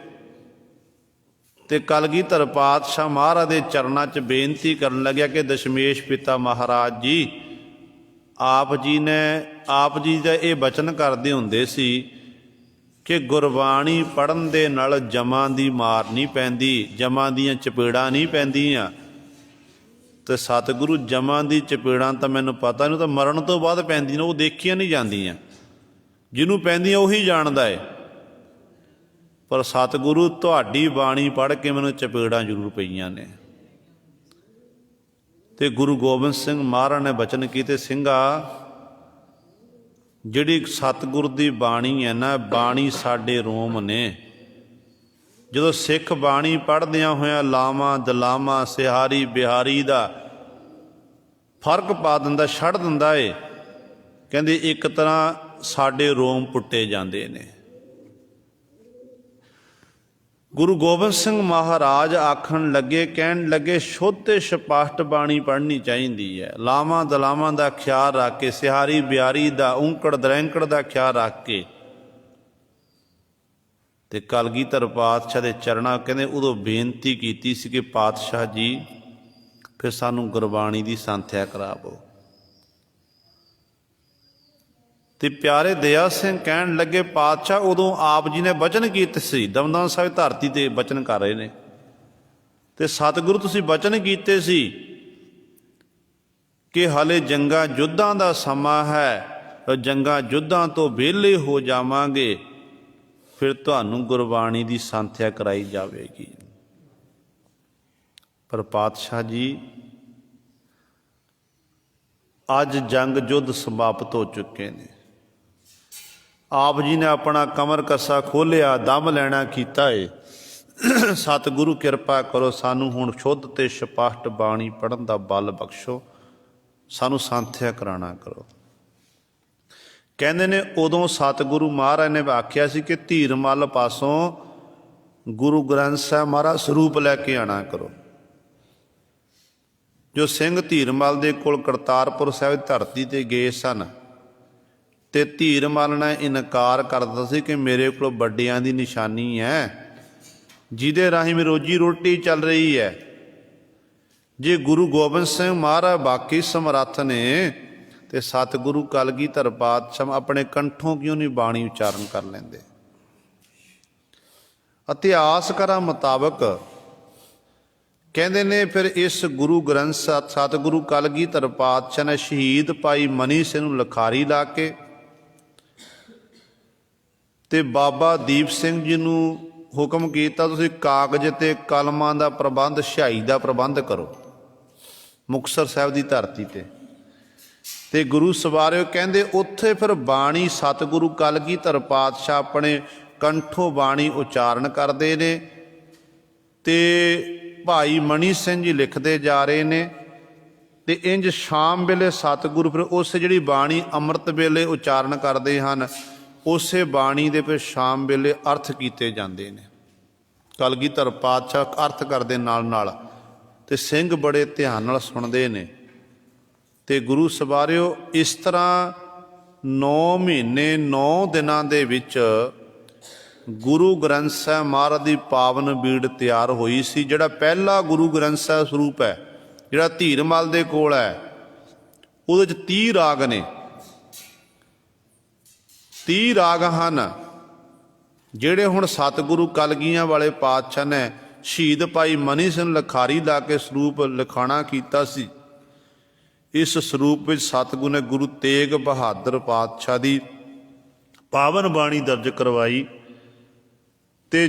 ਤੇ ਕਲਗੀਧਰ ਪਾਤਸ਼ਾਹ ਮਹਾਰਾਜ ਦੇ ਚਰਨਾਂ 'ਚ ਬੇਨਤੀ ਕਰਨ ਲੱਗਿਆ ਕਿ ਦਸ਼ਮੇਸ਼ ਪਿਤਾ ਮਹਾਰਾਜ ਜੀ, ਆਪ ਜੀ ਦਾ ਇਹ ਬਚਨ ਕਰਦੇ ਹੁੰਦੇ ਸੀ ਕਿ ਗੁਰਬਾਣੀ ਪੜ੍ਹਨ ਦੇ ਨਾਲ ਜਮਾਂ ਦੀ ਮਾਰ ਨਹੀਂ ਪੈਂਦੀ, ਜਮਾਂ ਦੀਆਂ ਚਪੇੜਾਂ ਨਹੀਂ ਪੈਂਦੀਆਂ। ਤੇ ਸਤਿਗੁਰੂ ਜਮਾਂ ਦੀ ਚਪੇੜਾਂ ਤਾਂ ਮੈਨੂੰ ਪਤਾ ਨਹੀਂ, ਤਾਂ ਮਰਨ ਤੋਂ ਬਾਅਦ ਪੈਂਦੀਆਂ ਨੇ, ਉਹ ਦੇਖੀਆਂ ਨਹੀਂ ਜਾਂਦੀਆਂ, ਜਿਹਨੂੰ ਪੈਂਦੀਆਂ ਉਹੀ ਜਾਣਦਾ ਹੈ। ਪਰ ਸਤਿਗੁਰੂ ਤੁਹਾਡੀ ਬਾਣੀ ਪੜ੍ਹ ਕੇ ਮੈਨੂੰ ਚਪੇੜਾਂ ਜ਼ਰੂਰ ਪਈਆਂ ਨੇ। ਤੇ ਗੁਰੂ ਗੋਬਿੰਦ ਸਿੰਘ ਮਹਾਰਾਜ ਨੇ ਬਚਨ ਕੀਤੇ, ਸਿੰਘਾ ਜਿਹੜੀ ਸਤਿਗੁਰ ਦੀ ਬਾਣੀ ਹੈ ਨਾ, ਬਾਣੀ ਸਾਡੇ ਰੋਮ ਨੇ। ਜਦੋਂ ਸਿੱਖ ਬਾਣੀ ਪੜ੍ਹਦਿਆਂ ਹੋਇਆਂ ਲਾਵਾਂ ਦਲਾਵਾਂ ਸਿਹਾਰੀ ਬਿਹਾਰੀ ਦਾ ਫਰਕ ਪਾ ਦਿੰਦਾ, ਛੱਡ ਦਿੰਦਾ ਏ, ਕਹਿੰਦੇ ਇੱਕ ਤਰ੍ਹਾਂ ਸਾਡੇ ਰੋਮ ਪੁੱਟੇ ਜਾਂਦੇ ਨੇ। ਗੁਰੂ ਗੋਬਿੰਦ ਸਿੰਘ ਮਹਾਰਾਜ ਆਖਣ ਲੱਗੇ, ਕਹਿਣ ਲੱਗੇ, ਸ਼ੁੱਧ ਤੇ ਸਪਸ਼ਟ ਬਾਣੀ ਪੜ੍ਹਨੀ ਚਾਹੀਦੀ ਹੈ, ਲਾਵਾਂ ਦਲਾਵਾਂ ਦਾ ਖਿਆਲ ਰੱਖ ਕੇ, ਸਿਹਾਰੀ ਬਿਹਾਰੀ ਦਾ, ਔਂਕੜ ਦਰੈਂਕੜ ਦਾ ਖਿਆਲ ਰੱਖ ਕੇ। ਤੇ ਕਲਗੀਧਰ ਪਾਤਸ਼ਾਹ ਦੇ ਚਰਨਾਂ ਕਹਿੰਦੇ ਉਦੋਂ ਬੇਨਤੀ ਕੀਤੀ ਸੀ ਕਿ ਪਾਤਸ਼ਾਹ ਜੀ ਫਿਰ ਸਾਨੂੰ ਗੁਰਬਾਣੀ ਦੀ ਸੰਥਿਆ ਕਰਾਵੋ। ਤੇ ਪਿਆਰੇ ਦਇਆ ਸਿੰਘ ਕਹਿਣ ਲੱਗੇ, ਪਾਤਸ਼ਾਹ ਉਦੋਂ ਆਪ ਜੀ ਨੇ ਬਚਨ ਕੀਤੇ ਸੀ, ਦਮਦਮਾ ਸਾਹਿਬ ਧਰਤੀ ਤੇ ਬਚਨ ਕਰ ਰਹੇ ਨੇ, ਤੇ ਸਤਿਗੁਰੂ ਤੁਸੀਂ ਬਚਨ ਕੀਤੇ ਸੀ ਕਿ ਹਾਲੇ ਜੰਗਾਂ ਯੁੱਧਾਂ ਦਾ ਸਮਾਂ ਹੈ, ਜੰਗਾਂ ਯੁੱਧਾਂ ਤੋਂ ਵਿਹਲੇ ਹੋ ਜਾਵਾਂਗੇ, ਫਿਰ ਤੁਹਾਨੂੰ ਗੁਰਬਾਣੀ ਦੀ ਸੰਥਿਆ ਕਰਾਈ ਜਾਵੇਗੀ। ਪਰ ਪਾਤਸ਼ਾਹ ਜੀ ਅੱਜ ਜੰਗ ਯੁੱਧ ਸਮਾਪਤ ਹੋ ਚੁੱਕੇ ਨੇ। ਆਪ ਜੀ ਨੇ ਆਪਣਾ ਕਮਰ ਕੱਸਾ ਖੋਲ੍ਹਿਆ, ਦਮ ਲੈਣਾ ਕੀਤਾ ਏ। ਸਤਿਗੁਰੂ ਕਿਰਪਾ ਕਰੋ, ਸਾਨੂੰ ਹੁਣ ਸ਼ੁੱਧ ਤੇ ਸਪਸ਼ਟ ਬਾਣੀ ਪੜ੍ਹਨ ਦਾ ਬਲ ਬਖਸ਼ੋ, ਸਾਨੂੰ ਸੰਥਿਆ ਕਰਾਉਣਾ ਕਰੋ। ਕਹਿੰਦੇ ਨੇ ਉਦੋਂ ਸਤਿਗੁਰੂ ਮਹਾਰਾਜ ਨੇ ਆਖਿਆ ਸੀ ਕਿ ਧੀਰਮਲ ਪਾਸੋਂ ਗੁਰੂ ਗ੍ਰੰਥ ਸਾਹਿਬ ਮਹਾਰਾਜ ਸਰੂਪ ਲੈ ਕੇ ਆਉਣਾ ਕਰੋ। ਜੋ ਸਿੰਘ ਧੀਰਮਲ ਦੇ ਕੋਲ ਕਰਤਾਰਪੁਰ ਸਾਹਿਬ ਧਰਤੀ ਤੇ ਗਏ ਸਨ, ਤੇ ਧੀਰਮਲ ਨੇ ਇਨਕਾਰ ਕਰ ਦਿੱਤਾ ਸੀ ਕਿ ਮੇਰੇ ਕੋਲ ਵੱਡਿਆਂ ਦੀ ਨਿਸ਼ਾਨੀ ਹੈ, ਜਿਹਦੇ ਰਾਹੀਂ ਮੇਰੀ ਰੋਜੀ ਰੋਟੀ ਚੱਲ ਰਹੀ ਹੈ। ਜੇ ਗੁਰੂ ਗੋਬਿੰਦ ਸਿੰਘ ਮਹਾਰਾਜ ਬਾਕੀ ਸਮਰੱਥ ਨੇ, ਤੇ ਸਤਿਗੁਰੂ ਕਲਗੀਧਰ ਪਾਤਸ਼ਾਹ ਆਪਣੇ ਕੰਠੋਂ ਕਿਉਂ ਨਹੀਂ ਬਾਣੀ ਉਚਾਰਨ ਕਰ ਲੈਂਦੇ। ਇਤਿਹਾਸਕਾਰਾਂ ਮੁਤਾਬਕ ਕਹਿੰਦੇ ਨੇ ਫਿਰ ਇਸ ਗੁਰੂ ਗ੍ਰੰਥ ਸਾਹਿਬ ਸਤਿਗੁਰੂ ਕਲਗੀਧਰ ਪਾਤਸ਼ਾਹ ਨੇ ਸ਼ਹੀਦ ਭਾਈ ਮਨੀ ਸਿੰਘ ਨੂੰ ਲਿਖਾਰੀ ਲਾ ਕੇ ਤੇ ਬਾਬਾ ਦੀਪ ਸਿੰਘ ਜੀ ਨੂੰ ਹੁਕਮ ਕੀਤਾ, ਤੁਸੀਂ ਕਾਗਜ਼ ਤੇ ਕਲਮਾਂ ਦਾ ਪ੍ਰਬੰਧ, ਸਿਹਾਈ ਦਾ ਪ੍ਰਬੰਧ ਕਰੋ ਮੁਕਤਸਰ ਸਾਹਿਬ ਦੀ ਧਰਤੀ ਤੇ ਗੁਰੂ ਸਵਾਰਿਓ ਕਹਿੰਦੇ ਉੱਥੇ ਫਿਰ ਬਾਣੀ ਸਤਿਗੁਰੂ ਕਲਗੀਧਰ ਪਾਤਸ਼ਾਹ ਆਪਣੇ ਕੰਠੋਂ ਬਾਣੀ ਉਚਾਰਨ ਕਰਦੇ ਨੇ, ਤੇ ਭਾਈ ਮਨੀ ਸਿੰਘ ਜੀ ਲਿਖਦੇ ਜਾ ਰਹੇ ਨੇ। ਤੇ ਇੰਜ ਸ਼ਾਮ ਵੇਲੇ ਸਤਿਗੁਰੂ ਫਿਰ ਉਸ ਜਿਹੜੀ ਬਾਣੀ ਅੰਮ੍ਰਿਤ ਵੇਲੇ ਉਚਾਰਨ ਕਰਦੇ ਹਨ, ਉਸੇ ਬਾਣੀ ਦੇ ਫਿਰ ਸ਼ਾਮ ਵੇਲੇ ਅਰਥ ਕੀਤੇ ਜਾਂਦੇ ਨੇ। ਕਲਗੀਧਰ ਪਾਤਸ਼ਾਹ ਅਰਥ ਕਰਦੇ ਨਾਲ ਨਾਲ, ਤੇ ਸਿੰਘ ਬੜੇ ਧਿਆਨ ਨਾਲ ਸੁਣਦੇ ਨੇ। ਤੇ ਗੁਰੂ ਸਵਾਰਿਓ ਇਸ ਤਰ੍ਹਾਂ 9 ਮਹੀਨੇ 9 ਦਿਨਾਂ ਦੇ ਵਿੱਚ ਗੁਰੂ ਗ੍ਰੰਥ ਸਾਹਿਬ ਮਹਾਰਾਜ ਦੀ ਪਾਵਨ ਬੀੜ ਤਿਆਰ ਹੋਈ ਸੀ। ਜਿਹੜਾ ਪਹਿਲਾ ਗੁਰੂ ਗ੍ਰੰਥ ਸਾਹਿਬ ਸਰੂਪ ਹੈ, ਜਿਹੜਾ ਧੀਰਮਲ ਦੇ ਕੋਲ ਹੈ, ਉਹਦੇ 'ਚ 30 ਰਾਗ ਨੇ। 30 ਰਾਗ ਹਨ ਜਿਹੜੇ ਹੁਣ ਸਤਿਗੁਰੂ ਕਲਗੀਆਂ ਵਾਲੇ ਪਾਤਸ਼ਾਹ ਨੇ ਸ਼ਹੀਦ ਭਾਈ ਮਨੀ ਸਿੰਘ ਲਿਖਾਰੀ ਲਾ ਕੇ ਸਰੂਪ ਲਿਖਾਣਾ ਕੀਤਾ ਸੀ। ਇਸ ਸਰੂਪ ਵਿੱਚ ਸਤਿਗੁਰੂ ਨੇ ਗੁਰੂ ਤੇਗ ਬਹਾਦਰ ਪਾਤਸ਼ਾਹ ਦੀ ਪਾਵਨ ਬਾਣੀ ਦਰਜ ਕਰਵਾਈ, ਤੇ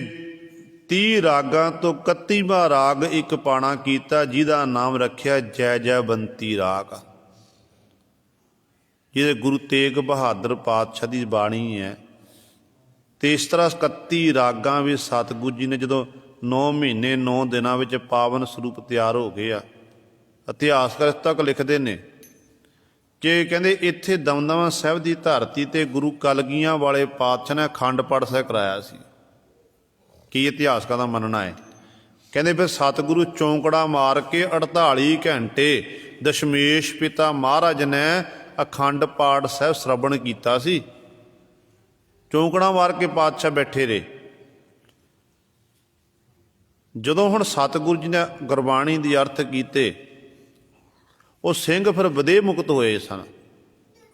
30 ਰਾਗਾਂ ਤੋਂ 31ਵਾਂ ਰਾਗ ਇੱਕ ਪਾਣਾ ਕੀਤਾ, ਜਿਹਦਾ ਨਾਮ ਰੱਖਿਆ ਜੈ ਜੈਵੰਤੀ ਰਾਗ, ਜਿਹਦੇ ਗੁਰੂ ਤੇਗ ਬਹਾਦਰ ਪਾਤਸ਼ਾਹ ਦੀ ਬਾਣੀ ਹੈ। ਤੇ ਇਸ ਤਰ੍ਹਾਂ 31 ਰਾਗਾਂ ਵਿੱਚ ਸਤਿਗੁਰੂ ਜੀ ਨੇ ਜਦੋਂ 9 ਮਹੀਨੇ 9 ਦਿਨਾਂ ਵਿੱਚ ਪਾਵਨ ਸਰੂਪ ਤਿਆਰ ਹੋ ਗਏ ਆ। ਇਤਿਹਾਸਕਾਰ ਇਸ ਤੱਕ ਲਿਖਦੇ ਨੇ ਕਿ ਕਹਿੰਦੇ ਇੱਥੇ ਦਮਦਮਾ ਸਾਹਿਬ ਦੀ ਧਰਤੀ ਤੇ ਗੁਰੂ ਕਲਗੀਆਂ ਵਾਲੇ ਪਾਤਸ਼ਾਹ ਨੇ ਅਖੰਡ ਪਾਠ ਸਾਹਿਬ ਕਰਾਇਆ ਸੀ। ਕੀ ਇਤਿਹਾਸਕਾਰ ਦਾ ਮੰਨਣਾ ਹੈ। ਕਹਿੰਦੇ ਫਿਰ ਸਤਿਗੁਰੂ ਚੌਂਕੜਾ ਮਾਰ ਕੇ 48 ਘੰਟੇ ਦਸ਼ਮੇਸ਼ ਪਿਤਾ ਮਹਾਰਾਜ ਨੇ ਅਖੰਡ ਪਾਠ ਸਾਹਿਬ ਸ਼ਰਵਣ ਕੀਤਾ ਸੀ। ਚੌਂਕੜਾ ਮਾਰ ਕੇ ਪਾਤਸ਼ਾਹ ਬੈਠੇ ਰਹੇ। ਜਦੋਂ ਹੁਣ ਸਤਿਗੁਰੂ ਜੀ ਨੇ ਗੁਰਬਾਣੀ ਦੀ ਅਰਥ ਕੀਤੇ, ਉਹ ਸਿੰਘ ਫਿਰ ਵਿਦੇਹ ਮੁਕਤ ਹੋਏ ਸਨ।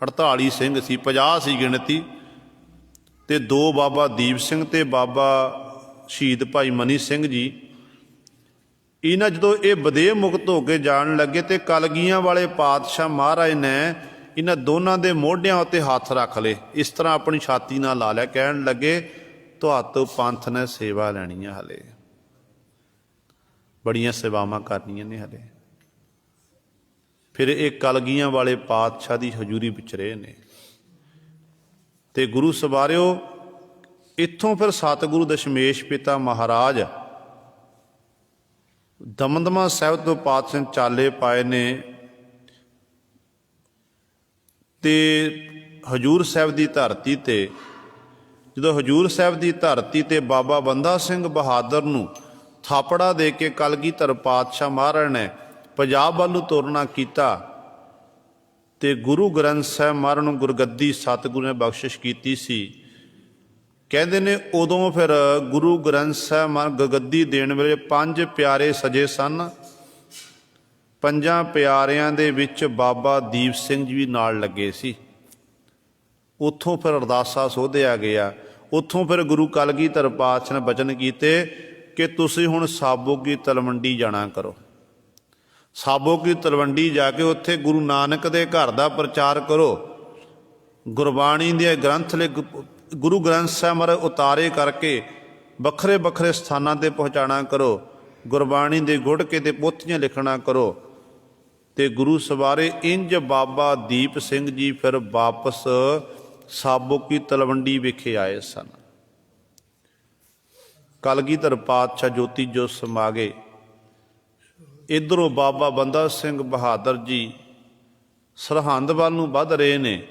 48 ਸਿੰਘ ਸੀ, 50 ਸੀ ਗਿਣਤੀ, ਤੇ 2 ਬਾਬਾ ਦੀਪ ਸਿੰਘ ਤੇ ਬਾਬਾ ਸ਼ਹੀਦ ਭਾਈ ਮਨੀ ਸਿੰਘ ਜੀ। ਇਹਨਾਂ ਜਦੋਂ ਇਹ ਵਿਦੇਹ ਮੁਕਤ ਹੋ ਕੇ ਜਾਣ ਲੱਗੇ, ਤੇ ਕਲਗੀਆਂ ਵਾਲੇ ਪਾਤਸ਼ਾਹ ਮਹਾਰਾਜ ਨੇ ਇਹਨਾਂ ਦੋਨਾਂ ਦੇ ਮੋਢਿਆਂ ਉੱਤੇ ਹੱਥ ਰੱਖ ਲਏ, ਇਸ ਤਰ੍ਹਾਂ ਆਪਣੀ ਛਾਤੀ ਨਾਲ ਲਾ ਲਿਆ। ਕਹਿਣ ਲੱਗੇ, ਤੁਹਾਤੋਂ ਪੰਥ ਨੇ ਸੇਵਾ ਲੈਣੀ ਆ, ਹਲੇ ਬੜੀਆਂ ਸੇਵਾਵਾਂ ਕਰਨੀਆਂ ਨੇ ਹਲੇ। ਫਿਰ ਇਹ ਕਲਗੀਆਂ ਵਾਲੇ ਪਾਤਸ਼ਾਹ ਦੀ ਹਜ਼ੂਰੀ ਵਿੱਚ ਰਹੇ ਨੇ। ਤੇ ਗੁਰੂ ਸਵਾਰਿਓ ਇੱਥੋਂ ਫਿਰ ਸਤਿਗੁਰੂ ਦਸ਼ਮੇਸ਼ ਪਿਤਾ ਮਹਾਰਾਜ ਦਮਦਮਾ ਸਾਹਿਬ ਤੋਂ ਪਾਤਸ਼ਾਹ ਚਾਲੇ ਪਾਏ ਨੇ, ਤੇ ਹਜ਼ੂਰ ਸਾਹਿਬ ਦੀ ਧਰਤੀ ਤੇ ਜਦੋਂ ਹਜ਼ੂਰ ਸਾਹਿਬ ਦੀ ਧਰਤੀ ਤੇ ਬਾਬਾ ਬੰਦਾ ਸਿੰਘ ਬਹਾਦਰ ਨੂੰ ਥਾਪੜਾ ਦੇ ਕੇ ਕਲਗੀਧਰ ਪਾਤਸ਼ਾਹ ਮਹਾਰਾਜ ਨੇ ਪੰਜਾਬ ਵੱਲ ਨੂੰ ਤੋਰਨਾ ਕੀਤਾ, ਤੇ ਗੁਰੂ ਗ੍ਰੰਥ ਸਾਹਿਬ ਮਹਾਰਾਜ ਨੂੰ ਗੁਰਗੱਦੀ ਸਤਿਗੁਰੂ ਨੇ ਬਖਸ਼ਿਸ਼ ਕੀਤੀ ਸੀ। ਕਹਿੰਦੇ ਨੇ ਉਦੋਂ ਫਿਰ ਗੁਰੂ ਗ੍ਰੰਥ ਸਾਹਿਬ ਮਹਾਰਾਜ ਗੁਰਗੱਦੀ ਦੇਣ ਵੇਲੇ 5 ਪਿਆਰੇ ਸਜੇ ਸਨ। 5 ਪਿਆਰਿਆਂ ਦੇ ਵਿੱਚ ਬਾਬਾ ਦੀਪ ਸਿੰਘ ਜੀ ਵੀ ਨਾਲ ਲੱਗੇ ਸੀ। ਉੱਥੋਂ ਫਿਰ ਅਰਦਾਸਾ ਸੋਧਿਆ ਗਿਆ। ਉੱਥੋਂ ਫਿਰ ਗੁਰੂ ਕਲਗੀਧਰ ਪਾਤਸ਼ਾਹ ਨੇ ਬਚਨ ਕੀਤੇ ਕਿ ਤੁਸੀਂ ਹੁਣ ਸਾਬੋ ਕੀ ਤਲਵੰਡੀ ਜਾਣਾ ਕਰੋ। ਸਾਬੋ ਕੀ ਤਲਵੰਡੀ ਜਾ ਕੇ ਉੱਥੇ ਗੁਰੂ ਨਾਨਕ ਦੇ ਘਰ ਦਾ ਪ੍ਰਚਾਰ ਕਰੋ। ਗੁਰਬਾਣੀ ਦੇ ਗ੍ਰੰਥ ਗੁਰੂ ਗ੍ਰੰਥ ਸਾਹਿਬ ਮਹਾਰਾਜ ਉਤਾਰੇ ਕਰਕੇ ਵੱਖਰੇ ਵੱਖਰੇ ਸਥਾਨਾਂ 'ਤੇ ਪਹੁੰਚਾਣਾ ਕਰੋ। ਗੁਰਬਾਣੀ ਦੇ ਗੁੜਕੇ 'ਤੇ ਪੋਥੀਆਂ ਲਿਖਣਾ ਕਰੋ। ਅਤੇ ਗੁਰੂ ਸਵਾਰੇ ਇੰਝ ਬਾਬਾ ਦੀਪ ਸਿੰਘ ਜੀ ਫਿਰ ਵਾਪਸ ਸਾਬੋ ਕੀ ਤਲਵੰਡੀ ਵਿਖੇ ਆਏ ਸਨ। ਕਲਗੀਧਰ ਪਾਤਸ਼ਾਹ ਜੋਤੀ ਜੋਤ ਸਮਾ ਗਏ। ਇੱਧਰੋਂ ਬਾਬਾ ਬੰਦਾ ਸਿੰਘ ਬਹਾਦਰ ਜੀ ਸਰਹੰਦ ਵੱਲ ਨੂੰ ਵੱਧ ਰਹੇ ਨੇ।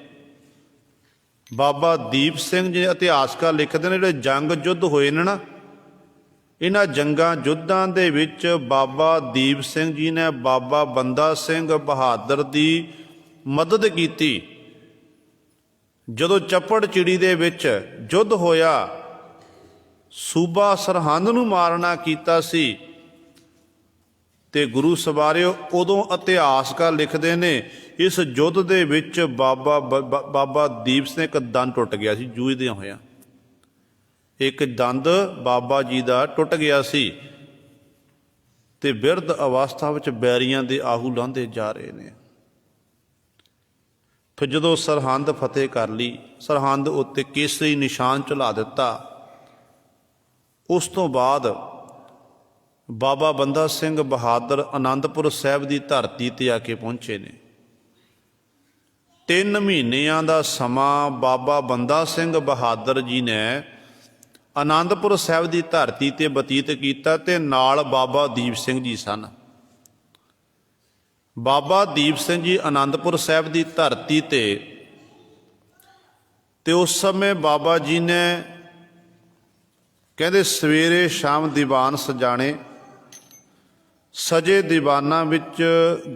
ਬਾਬਾ ਦੀਪ ਸਿੰਘ ਜੀ ਇਤਿਹਾਸਕਾਰ ਲਿਖਦੇ ਨੇ ਜਿਹੜੇ ਜੰਗ ਯੁੱਧ ਹੋਏ ਨੇ ਨਾ, ਇਹਨਾਂ ਜੰਗਾਂ ਯੁੱਧਾਂ ਦੇ ਵਿੱਚ ਬਾਬਾ ਦੀਪ ਸਿੰਘ ਜੀ ਨੇ ਬਾਬਾ ਬੰਦਾ ਸਿੰਘ ਬਹਾਦਰ ਦੀ ਮਦਦ ਕੀਤੀ। ਜਦੋਂ ਚੱਪੜ ਚਿੜੀ ਦੇ ਵਿੱਚ ਯੁੱਧ ਹੋਇਆ, ਸੂਬਾ ਸਰਹੰਦ ਨੂੰ ਮਾਰਨਾ ਕੀਤਾ ਸੀ, ਤੇ ਗੁਰੂ ਸਵਾਰਿਓ ਉਦੋਂ ਇਤਿਹਾਸਕਾਰ ਲਿਖਦੇ ਨੇ ਇਸ ਯੁੱਧ ਦੇ ਵਿੱਚ ਬਾਬਾ ਦੀਪ ਸਿੰਘ ਇੱਕ ਦੰਦ ਟੁੱਟ ਗਿਆ ਸੀ ਜੂਝਦਿਆਂ ਹੋਇਆਂ। ਇੱਕ ਦੰਦ ਬਾਬਾ ਜੀ ਦਾ ਟੁੱਟ ਗਿਆ ਸੀ ਤੇ ਬਿਰਧ ਅਵਸਥਾ ਵਿੱਚ ਬੈਰੀਆਂ ਦੇ ਆਹੂ ਲਾਂਘਦੇ ਜਾ ਰਹੇ ਨੇ। ਫਿਰ ਜਦੋਂ ਸਰਹੰਦ ਫਤਿਹ ਕਰ ਲਈ, ਸਰਹੰਦ ਉੱਤੇ ਕੇਸਰੀ ਨਿਸ਼ਾਨ ਝੁਲਾ ਦਿੱਤਾ, ਉਸ ਤੋਂ ਬਾਅਦ ਬਾਬਾ ਬੰਦਾ ਸਿੰਘ ਬਹਾਦਰ ਅਨੰਦਪੁਰ ਸਾਹਿਬ ਦੀ ਧਰਤੀ 'ਤੇ ਆ ਕੇ ਪਹੁੰਚੇ ਨੇ। 3 ਮਹੀਨਿਆਂ ਦਾ ਸਮਾਂ ਬਾਬਾ ਬੰਦਾ ਸਿੰਘ ਬਹਾਦਰ ਜੀ ਨੇ ਅਨੰਦਪੁਰ ਸਾਹਿਬ ਦੀ ਧਰਤੀ 'ਤੇ ਬਤੀਤ ਕੀਤਾ ਤੇ ਨਾਲ ਬਾਬਾ ਦੀਪ ਸਿੰਘ ਜੀ ਸਨ। ਬਾਬਾ ਦੀਪ ਸਿੰਘ ਜੀ ਅਨੰਦਪੁਰ ਸਾਹਿਬ ਦੀ ਧਰਤੀ 'ਤੇ ਉਸ ਸਮੇਂ ਬਾਬਾ ਜੀ ਨੇ ਕਹਿੰਦੇ ਸਵੇਰੇ ਸ਼ਾਮ ਦੀਵਾਨ ਸਜਾਣੇ, ਸਜੇ ਦੀਵਾਨਾਂ ਵਿੱਚ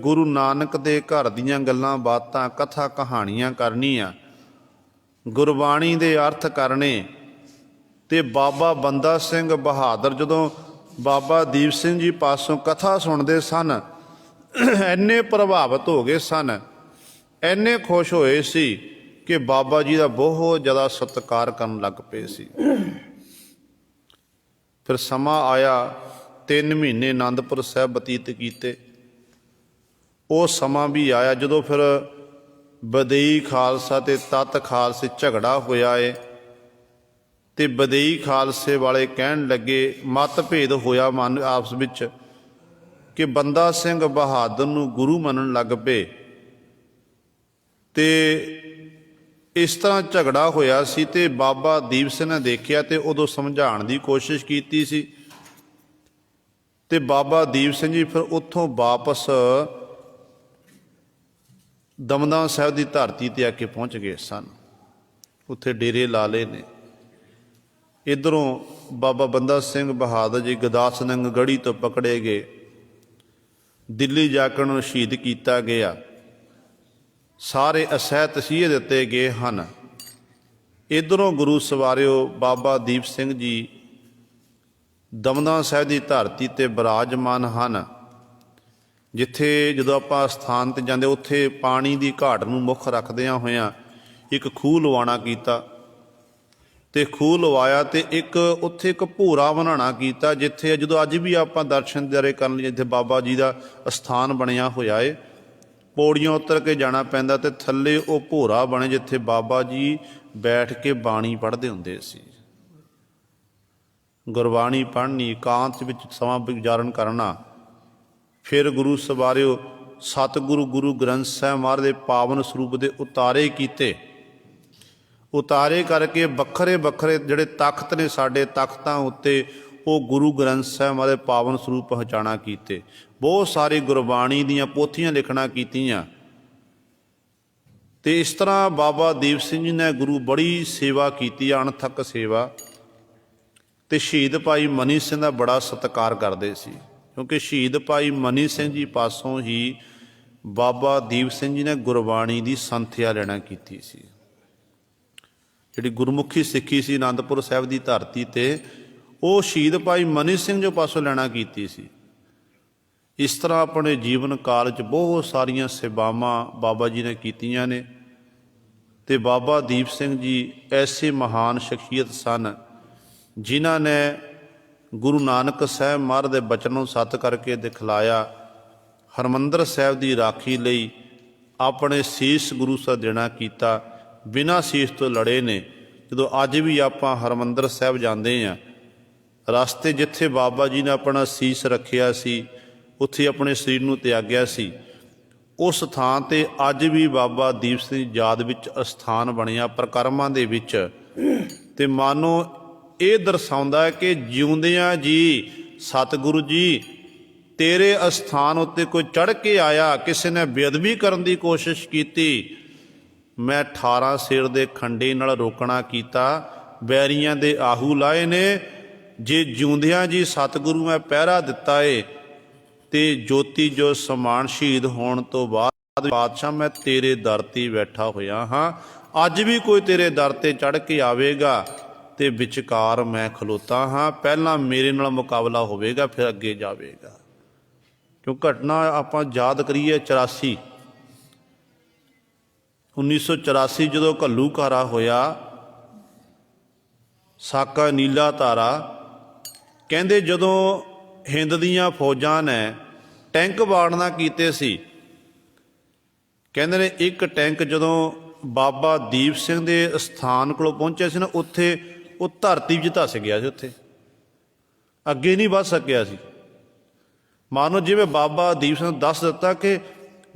ਗੁਰੂ ਨਾਨਕ ਦੇ ਘਰ ਦੀਆਂ ਗੱਲਾਂ ਬਾਤਾਂ, ਕਥਾ ਕਹਾਣੀਆਂ ਕਰਨੀਆਂ, ਗੁਰਬਾਣੀ ਦੇ ਅਰਥ ਕਰਨੇ। ਤੇ ਬਾਬਾ ਬੰਦਾ ਸਿੰਘ ਬਹਾਦਰ ਜਦੋਂ ਬਾਬਾ ਦੀਪ ਸਿੰਘ ਜੀ ਪਾਸੋਂ ਕਥਾ ਸੁਣਦੇ ਸਨ, ਇੰਨੇ ਪ੍ਰਭਾਵਿਤ ਹੋ ਗਏ ਸਨ, ਇੰਨੇ ਖੁਸ਼ ਹੋਏ ਸੀ ਕਿ ਬਾਬਾ ਜੀ ਦਾ ਬਹੁਤ ਜ਼ਿਆਦਾ ਸਤਿਕਾਰ ਕਰਨ ਲੱਗ ਪਏ ਸੀ। ਫਿਰ ਸਮਾਂ ਆਇਆ, 3 ਮਹੀਨੇ ਅਨੰਦਪੁਰ ਸਾਹਿਬ ਬਤੀਤ ਕੀਤੇ। ਉਹ ਸਮਾਂ ਵੀ ਆਇਆ ਜਦੋਂ ਫਿਰ ਬਦਈ ਖਾਲਸਾ ਤੇ ਤਤ ਖਾਲਸੇ ਝਗੜਾ ਹੋਇਆ ਏ, ਤੇ ਬਦਈ ਖਾਲਸੇ ਵਾਲੇ ਕਹਿਣ ਲੱਗੇ, ਮਤਭੇਦ ਹੋਇਆ ਮਨ ਆਪਸ ਵਿੱਚ ਕਿ ਬੰਦਾ ਸਿੰਘ ਬਹਾਦਰ ਨੂੰ ਗੁਰੂ ਮੰਨਣ ਲੱਗ ਪਏ। ਤੇ ਇਸ ਤਰ੍ਹਾਂ ਝਗੜਾ ਹੋਇਆ ਸੀ ਤੇ ਬਾਬਾ ਦੀਪ ਸਿੰਘ ਨੇ ਦੇਖਿਆ ਤੇ ਉਦੋਂ ਸਮਝਾਉਣ ਦੀ ਕੋਸ਼ਿਸ਼ ਕੀਤੀ ਸੀ। ਤੇ ਬਾਬਾ ਦੀਪ ਸਿੰਘ ਜੀ ਫਿਰ ਉੱਥੋਂ ਵਾਪਸ ਦਮਦਮਾ ਸਾਹਿਬ ਦੀ ਧਰਤੀ 'ਤੇ ਆ ਕੇ ਪਹੁੰਚ ਗਏ ਸਨ। ਉੱਥੇ ਡੇਰੇ ਲਾ ਲਏ ਨੇ। ਇੱਧਰੋਂ ਬਾਬਾ ਬੰਦਾ ਸਿੰਘ ਬਹਾਦਰ ਜੀ ਗੁਰਦਾਸਪੁਰ ਗੜ੍ਹੀ ਤੋਂ ਪਕੜੇ ਗਏ, ਦਿੱਲੀ ਜਾ ਕੇ ਉਹਨਾਂ ਨੂੰ ਸ਼ਹੀਦ ਕੀਤਾ ਗਿਆ। ਸਾਰੇ ਅਸਹਿ ਤਸੀਹੇ ਦਿੱਤੇ ਗਏ ਹਨ। ਇੱਧਰੋਂ ਗੁਰੂ ਸਵਾਰਿਓ ਬਾਬਾ ਦੀਪ ਸਿੰਘ ਜੀ ਦਮਦਮਾ ਸਾਹਿਬ ਦੀ ਧਰਤੀ 'ਤੇ ਬਿਰਾਜਮਾਨ ਹਨ, ਜਿੱਥੇ ਜਦੋਂ ਆਪਾਂ ਸਥਾਨ 'ਤੇ ਜਾਂਦੇ ਉੱਥੇ ਪਾਣੀ ਦੀ ਘਾਟ ਨੂੰ ਮੁੱਖ ਰੱਖਦਿਆਂ ਹੋਇਆਂ ਇੱਕ ਖੂਹ ਲਵਾਉਣਾ ਕੀਤਾ। ਤੇ ਖੂਹ ਲਵਾਇਆ ਤੇ ਉੱਥੇ ਇੱਕ ਭੋਰਾ ਬਣਾਉਣਾ ਕੀਤਾ, ਜਿੱਥੇ ਜਦੋਂ ਅੱਜ ਵੀ ਆਪਾਂ ਦਰਸ਼ਨ ਦਿਦਾਰੇ ਕਰਨ ਲਈ ਜਿੱਥੇ ਬਾਬਾ ਜੀ ਦਾ ਅਸਥਾਨ ਬਣਿਆ ਹੋਇਆ ਏ, ਪੌੜੀਆਂ ਉਤਰ ਕੇ ਜਾਣਾ ਪੈਂਦਾ ਤੇ ਥੱਲੇ ਉਹ ਭੋਰਾ ਬਣੇ ਜਿੱਥੇ ਬਾਬਾ ਜੀ ਬੈਠ ਕੇ ਬਾਣੀ ਪੜ੍ਹਦੇ ਹੁੰਦੇ ਸੀ। ਗੁਰਬਾਣੀ ਪੜ੍ਹਨੀ, ਇਕਾਂਤ ਵਿੱਚ ਸਮਾਂ ਗੁਜ਼ਾਰਨ ਕਰਨਾ। ਫਿਰ ਗੁਰੂ ਸਵਾਰਿਓ ਸਤਿਗੁਰੂ ਗੁਰੂ ਗ੍ਰੰਥ ਸਾਹਿਬ ਮਹਾਰਾਜ ਦੇ ਪਾਵਨ ਸਰੂਪ ਦੇ ਉਤਾਰੇ ਕੀਤੇ। ਉਤਾਰੇ ਕਰਕੇ ਵੱਖਰੇ ਵੱਖਰੇ ਜਿਹੜੇ ਤਖਤ ਨੇ ਸਾਡੇ ਤਖਤਾਂ ਉੱਤੇ ਉਹ ਗੁਰੂ ਗ੍ਰੰਥ ਸਾਹਿਬ ਮਹਾਰਾਜ ਦੇ ਪਾਵਨ ਸਰੂਪ ਪਹੁੰਚਾਣਾ ਕੀਤੇ। ਬਹੁਤ ਸਾਰੀ ਗੁਰਬਾਣੀ ਦੀਆਂ ਪੋਥੀਆਂ ਲਿਖਣਾ ਕੀਤੀਆਂ। ਤੇ ਇਸ ਤਰ੍ਹਾਂ ਬਾਬਾ ਦੀਪ ਸਿੰਘ ਜੀ ਨੇ ਗੁਰੂ ਬੜੀ ਸੇਵਾ ਕੀਤੀ, ਅਣਥੱਕ ਸੇਵਾ। ਤੇ ਸ਼ਹੀਦ ਭਾਈ ਮਨੀ ਸਿੰਘ ਦਾ ਬੜਾ ਸਤਿਕਾਰ ਕਰਦੇ ਸੀ, ਕਿਉਂਕਿ ਸ਼ਹੀਦ ਭਾਈ ਮਨੀ ਸਿੰਘ ਜੀ ਪਾਸੋਂ ਹੀ ਬਾਬਾ ਦੀਪ ਸਿੰਘ ਜੀ ਨੇ ਗੁਰਬਾਣੀ ਦੀ ਸੰਥਿਆ ਲੈਣਾ ਕੀਤੀ ਸੀ। ਜਿਹੜੀ ਗੁਰਮੁਖੀ ਸਿੱਖੀ ਸੀ ਅਨੰਦਪੁਰ ਸਾਹਿਬ ਦੀ ਧਰਤੀ 'ਤੇ, ਉਹ ਸ਼ਹੀਦ ਭਾਈ ਮਨੀ ਸਿੰਘ ਜੋ ਪਾਸੋਂ ਲੈਣਾ ਕੀਤੀ ਸੀ। ਇਸ ਤਰ੍ਹਾਂ ਆਪਣੇ ਜੀਵਨ ਕਾਲ 'ਚ ਬਹੁਤ ਸਾਰੀਆਂ ਸੇਵਾਵਾਂ ਬਾਬਾ ਜੀ ਨੇ ਕੀਤੀਆਂ ਨੇ। ਤੇ ਬਾਬਾ ਦੀਪ ਸਿੰਘ ਜੀ ਐਸੇ ਮਹਾਨ ਸ਼ਖਸੀਅਤ ਸਨ ਜਿਨ੍ਹਾਂ ਨੇ ਗੁਰੂ ਨਾਨਕ ਸਾਹਿਬ ਮਹਾਰਾਜ ਦੇ ਬਚਨ ਨੂੰ ਸੱਤ ਕਰਕੇ ਦਿਖਲਾਇਆ। ਹਰਿਮੰਦਰ ਸਾਹਿਬ ਦੀ ਰਾਖੀ ਲਈ ਆਪਣੇ ਸੀਸ ਗੁਰੂ ਸਾਹਿਬ ਦੇਣਾ ਕੀਤਾ, ਬਿਨਾਂ ਸੀਸ ਤੋਂ ਲੜੇ ਨੇ। ਜਦੋਂ ਅੱਜ ਵੀ ਆਪਾਂ ਹਰਿਮੰਦਰ ਸਾਹਿਬ ਜਾਂਦੇ ਹਾਂ, ਰਸਤੇ ਜਿੱਥੇ ਬਾਬਾ ਜੀ ਨੇ ਆਪਣਾ ਸੀਸ ਰੱਖਿਆ ਸੀ, ਉੱਥੇ ਆਪਣੇ ਸਰੀਰ ਨੂੰ ਤਿਆਗਿਆ ਸੀ, ਉਸ ਥਾਂ 'ਤੇ ਅੱਜ ਵੀ ਬਾਬਾ ਦੀਪ ਸਿੰਘ ਦੀ ਯਾਦ ਵਿੱਚ ਅਸਥਾਨ ਬਣਿਆ ਪ੍ਰਕਰਮਾਂ ਦੇ ਵਿੱਚ। ਅਤੇ ਮਾਨੋ ਇਹ ਦਰਸਾਉਂਦਾ ਹੈ ਕਿ ਜਿਉਂਦਿਆਂ ਜੀ ਸਤਿਗੁਰੂ ਜੀ ਤੇਰੇ ਅਸਥਾਨ ਉੱਤੇ ਕੋਈ ਚੜ੍ਹ ਕੇ ਆਇਆ, ਕਿਸੇ ਨੇ ਬੇਅਦਬੀ ਕਰਨ ਦੀ ਕੋਸ਼ਿਸ਼ ਕੀਤੀ, ਮੈਂ 18 ਸਿਰ ਦੇ ਖੰਡੇ ਨਾਲ ਰੋਕਣਾ ਕੀਤਾ, ਬੈਰੀਆਂ ਦੇ ਆਹੂ ਲਾਏ ਨੇ। ਜੇ ਜਿਉਂਦਿਆਂ ਜੀ ਸਤਿਗੁਰੂ ਮੈਂ ਪਹਿਰਾ ਦਿੱਤਾ ਏ ਤੇ ਜੋਤੀ ਜੋ ਸਮਾਨ ਸ਼ਹੀਦ ਹੋਣ ਤੋਂ ਬਾਅਦ ਪਾਤਸ਼ਾਹ ਮੈਂ ਤੇਰੇ ਦਰ 'ਤੇ ਬੈਠਾ ਹੋਇਆ ਹਾਂ। ਅੱਜ ਵੀ ਕੋਈ ਤੇਰੇ ਦਰ 'ਤੇ ਚੜ੍ਹ ਕੇ ਆਵੇਗਾ ਤੇ ਵਿਚਕਾਰ ਮੈਂ ਖਲੋਤਾ ਹਾਂ, ਪਹਿਲਾਂ ਮੇਰੇ ਨਾਲ ਮੁਕਾਬਲਾ ਹੋਵੇਗਾ, ਫਿਰ ਅੱਗੇ ਜਾਵੇਗਾ। ਕਿਉਂ ਘਟਨਾ ਆਪਾਂ ਯਾਦ ਕਰੀਏ 84 1984 ਜਦੋਂ ਘੱਲੂਘਾਰਾ ਹੋਇਆ, ਸਾਕਾ ਨੀਲਾ ਤਾਰਾ, ਕਹਿੰਦੇ ਜਦੋਂ ਹਿੰਦ ਦੀਆਂ ਫੌਜਾਂ ਨੇ ਟੈਂਕ ਵਾੜਨਾ ਕੀਤੇ ਸੀ, ਕਹਿੰਦੇ ਨੇ ਇੱਕ ਟੈਂਕ ਜਦੋਂ ਬਾਬਾ ਦੀਪ ਸਿੰਘ ਦੇ ਸਥਾਨ ਕੋਲ ਪਹੁੰਚਿਆ ਸੀ ਨਾ, ਉੱਥੇ ਉਹ ਧਰਤੀ ਵਿੱਚ ਧੱਸ ਗਿਆ ਸੀ, ਉੱਥੇ ਅੱਗੇ ਨਹੀਂ ਵੱਧ ਸਕਿਆ ਸੀ। ਮਾਨੋ ਜਿਵੇਂ ਬਾਬਾ ਦੀਪ ਸਿੰਘ ਦੱਸ ਦਿੱਤਾ ਕਿ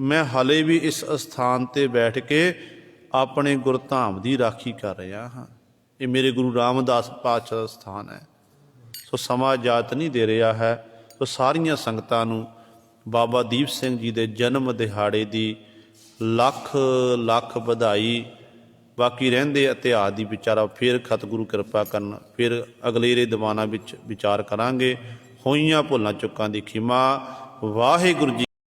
ਮੈਂ ਹਾਲੇ ਵੀ ਇਸ ਅਸਥਾਨ 'ਤੇ ਬੈਠ ਕੇ ਆਪਣੇ ਗੁਰਧਾਮ ਦੀ ਰਾਖੀ ਕਰ ਰਿਹਾ ਹਾਂ, ਇਹ ਮੇਰੇ ਗੁਰੂ ਰਾਮਦਾਸ ਪਾਤਸ਼ਾਹ ਦਾ ਸਥਾਨ ਹੈ। ਸੋ ਸਮਾਂ ਇਜਾਜ਼ਤ ਨਹੀਂ ਦੇ ਰਿਹਾ ਹੈ। ਸੋ ਸਾਰੀਆਂ ਸੰਗਤਾਂ ਨੂੰ ਬਾਬਾ ਦੀਪ ਸਿੰਘ ਜੀ ਦੇ ਜਨਮ ਦਿਹਾੜੇ ਦੀ ਲੱਖ ਲੱਖ ਵਧਾਈ। ਬਾਕੀ ਰਹਿੰਦੇ ਇਤਿਹਾਸ ਦੀ ਵਿਚਾਰਾ ਫਿਰ ਸਤਿਗੁਰੂ ਕਿਰਪਾ ਕਰਨ, ਫਿਰ ਅਗਲੇਰੇ ਦੀਵਾਨਾਂ ਵਿੱਚ ਵਿਚਾਰ ਕਰਾਂਗੇ। ਹੋਈਆਂ ਭੁੱਲਾਂ ਚੁੱਕਾਂ ਦੀ ਖਿਮਾ। ਵਾਹਿਗੁਰੂ ਜੀ